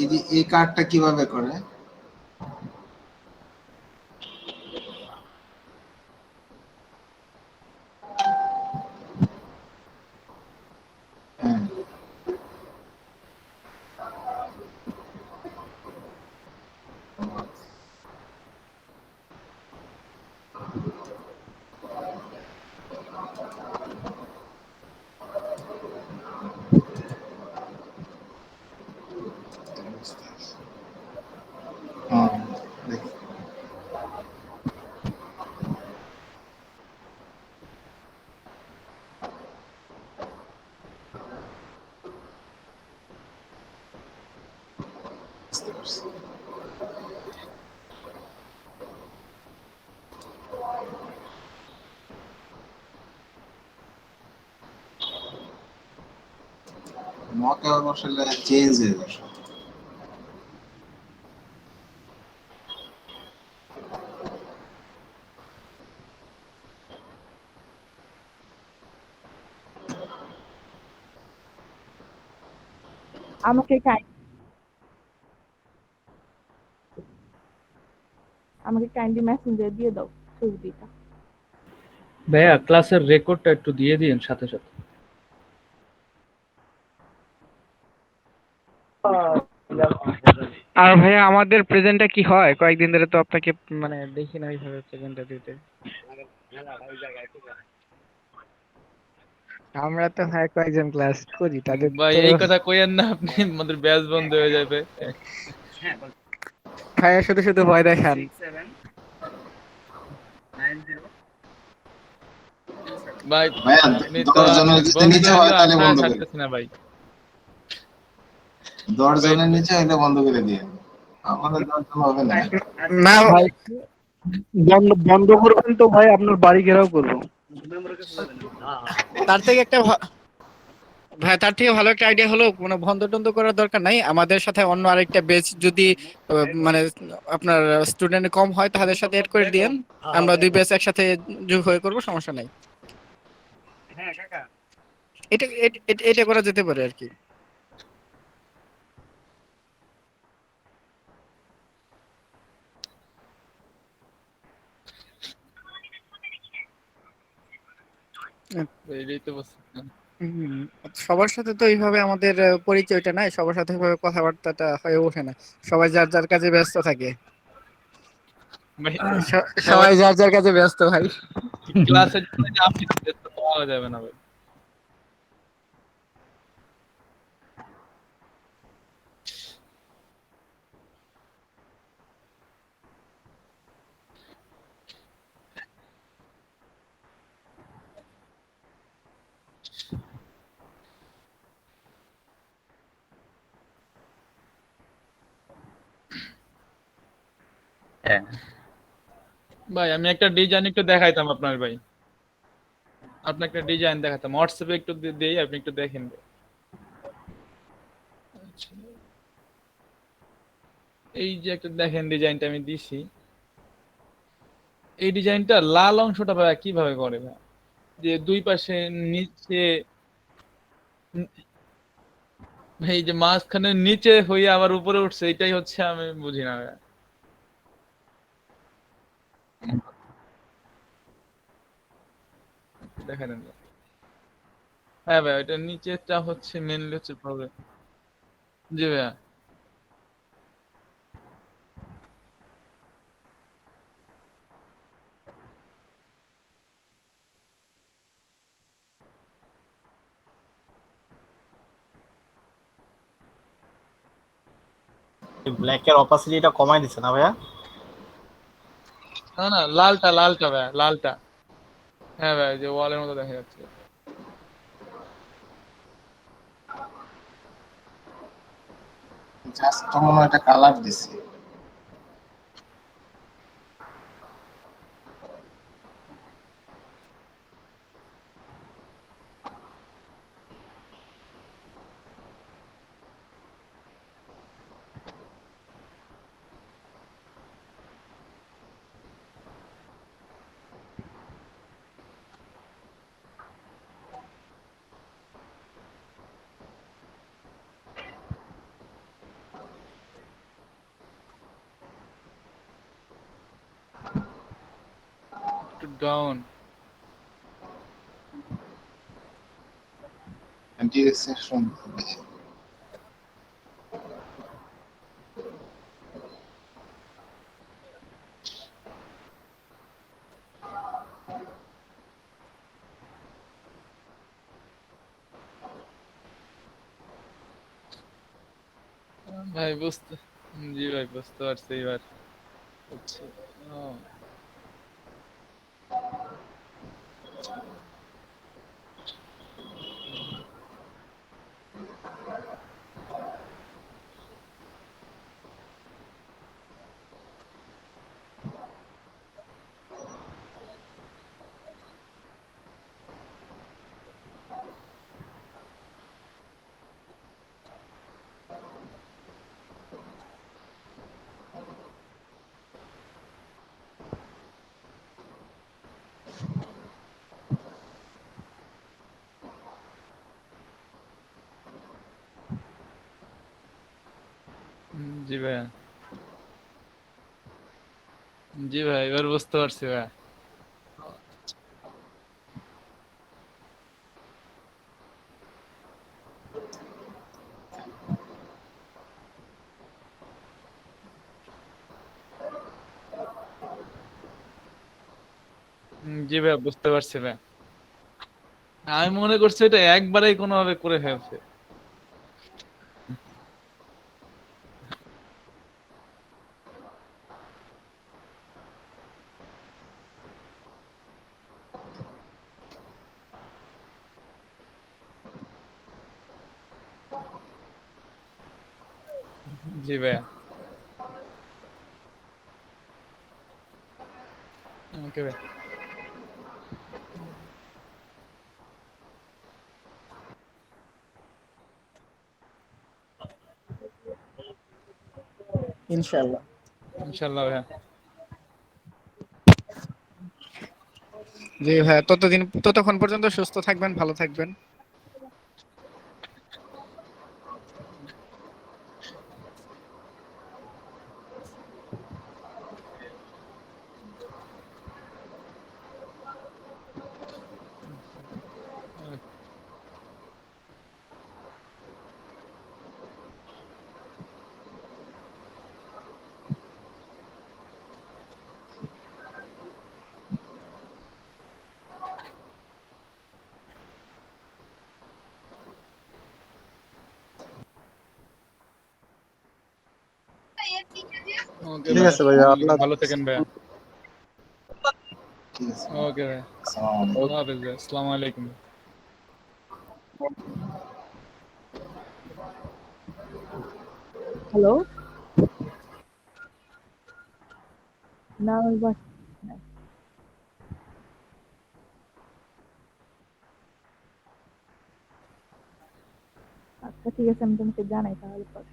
E: এই যে এই কার্ডটা কিভাবে করে? হ্যাঁ, দেখি। বুঝতে পারছি। মকা বসালে চেঞ্জ হয়ে যাবে।
L: আমাকে কাইন্ডলি মেসেঞ্জারে দিয়ে দাও ছবিটা।
F: ভাইয়া ক্লাসের রেকর্ডটা একটু দিয়ে দিন সাথে সাথে।
I: আর ভাইয়া আমাদের প্রেজেন্টটা কি হয়? কয়েকদিন ধরে তো আপনাকে মানে দেখি না ওইভাবে প্রেজেন্টটা দিতে। আমরা তো ভাই কয়েকজন ক্লাস করি, তাদের
G: ভাই
I: তো
G: এই কথা কইেন না, আপনি আমাদের ব্যাচ বন্ধ হয়ে যাবে।
I: ভাইয়া শুধু শুধু ভয় দেখান।
G: ভাই
E: ভাইয়া,
G: আপনি তো
E: 10 জনের যদি
G: বন্ধ
E: নিচে হয়
G: হলো,
E: তাহলে
G: আপনারা
E: বন্ধ করে।
G: ছাড়তেছি না ভাই।
E: 10 জনের নিচে হলে বন্ধ করে দিয়ে। আমাদের দেওয়ার জন্য হবে না।
I: না
N: ভাই বন্ধ করবেন তো ভাই, আপনার বাড়ি ঘেরাও করবো।
I: তার থেকে একটা ভাই, তার থেকে ভালো একটা আইডিয়া হলো কোনো বন্ধ টন্ধ করার দরকার নাই, আমাদের সাথে অন্য আরেকটা বেচ যদি মানে আপনার স্টুডেন্ট কম হয় তাদের সাথে এড করে দিয়েন, আমরা দুই ব্যাচ একসাথে যোগ হয়ে করবো, সমস্যা নাই। এটা করা যেতে পারে আর কি।
G: এইটাই তো বলছি।
I: হুম, সবার সাথে তো এইভাবে আমাদের পরিচয়টা নাই, সবার সাথে এইভাবে কথাবার্তাটা হয়ে ওঠে না, সবাই যার যার কাজে ব্যস্ত থাকে।
G: ভাই
I: সবাই যার যার কাজে ব্যস্ত ভাই।
G: ক্লাসের জন্য যে আপনি তো পাওয়া যাবে না ভাই।
C: হ্যাঁ
G: ভাই আমি একটা ডিজাইন একটু দেখাইতাম আপনার ভাই, আপনি একটা ডিজাইন দেখাতাম হোয়াটসঅ্যাপে একটু দেই, আপনি একটু দেখেন। আচ্ছা, এই যে একটা দেখেন ডিজাইনটা আমি দিছি, এই ডিজাইনটা লাল অংশটা ভাই কিভাবে করে ভাই, যে দুই পাশে নিচে এই যে মাঝখানে নিচে হয়ে আবার উপরে উঠছে, এটাই হচ্ছে আমি বুঝি না ভাই। দেখেন হ্যাঁ ভাই, ওইটা নিচেরটা হচ্ছে মেনলি হচ্ছে প্রবলেম। জি ভাইয়া।
K: ব্ল্যাকের অপাসিটিটা কমাই দিছে না ভাইয়া?
G: না না, লালটা লালটা ভাইয়া, লালটা। হ্যাঁ ভাই, যে ওয়ালের মতো দেখা যাচ্ছে।
E: জাস্ট তো মনে হয় একটা কালার দিছি।
G: একটু ডাউন।
E: ডিরেকশন
G: ভাই বুঝতে, জি ভাই বুঝতে পারছি এবার হচ্ছে। ও, জি ভাইয়া। জি ভাই, এবার বুঝতে পারছি ভাইয়া। জি ভাইয়া, বুঝতে পারছি ভাই। আমি মনে করছি এটা একবারেই কোনোভাবে করে ফেলছে। জি ভাইয়া। ওকে ভাই।
I: ইনশাআল্লাহ।
G: ইনশাআল্লাহ ভাইয়া।
I: জি ভাইয়া, ততক্ষণ পর্যন্ত সুস্থ থাকবেন, ভালো থাকবেন।
G: ওকে
K: ঠিক
G: ভাই,
K: আছে ভাইয়া, আল্লাহ
G: ভালো থাকেন ভাইয়া।
E: ঠিক আছে।
G: ওকে ভাই,
E: আসসালামু আলাইকুম।
G: আল্লাহ হাফেজ ভাই, আসসালামু আলাইকুম।
L: হ্যালো, না ওই বাস আচ্ছা ঠিক আছে, আমি তোমাকে জানাই তাহলে পরে।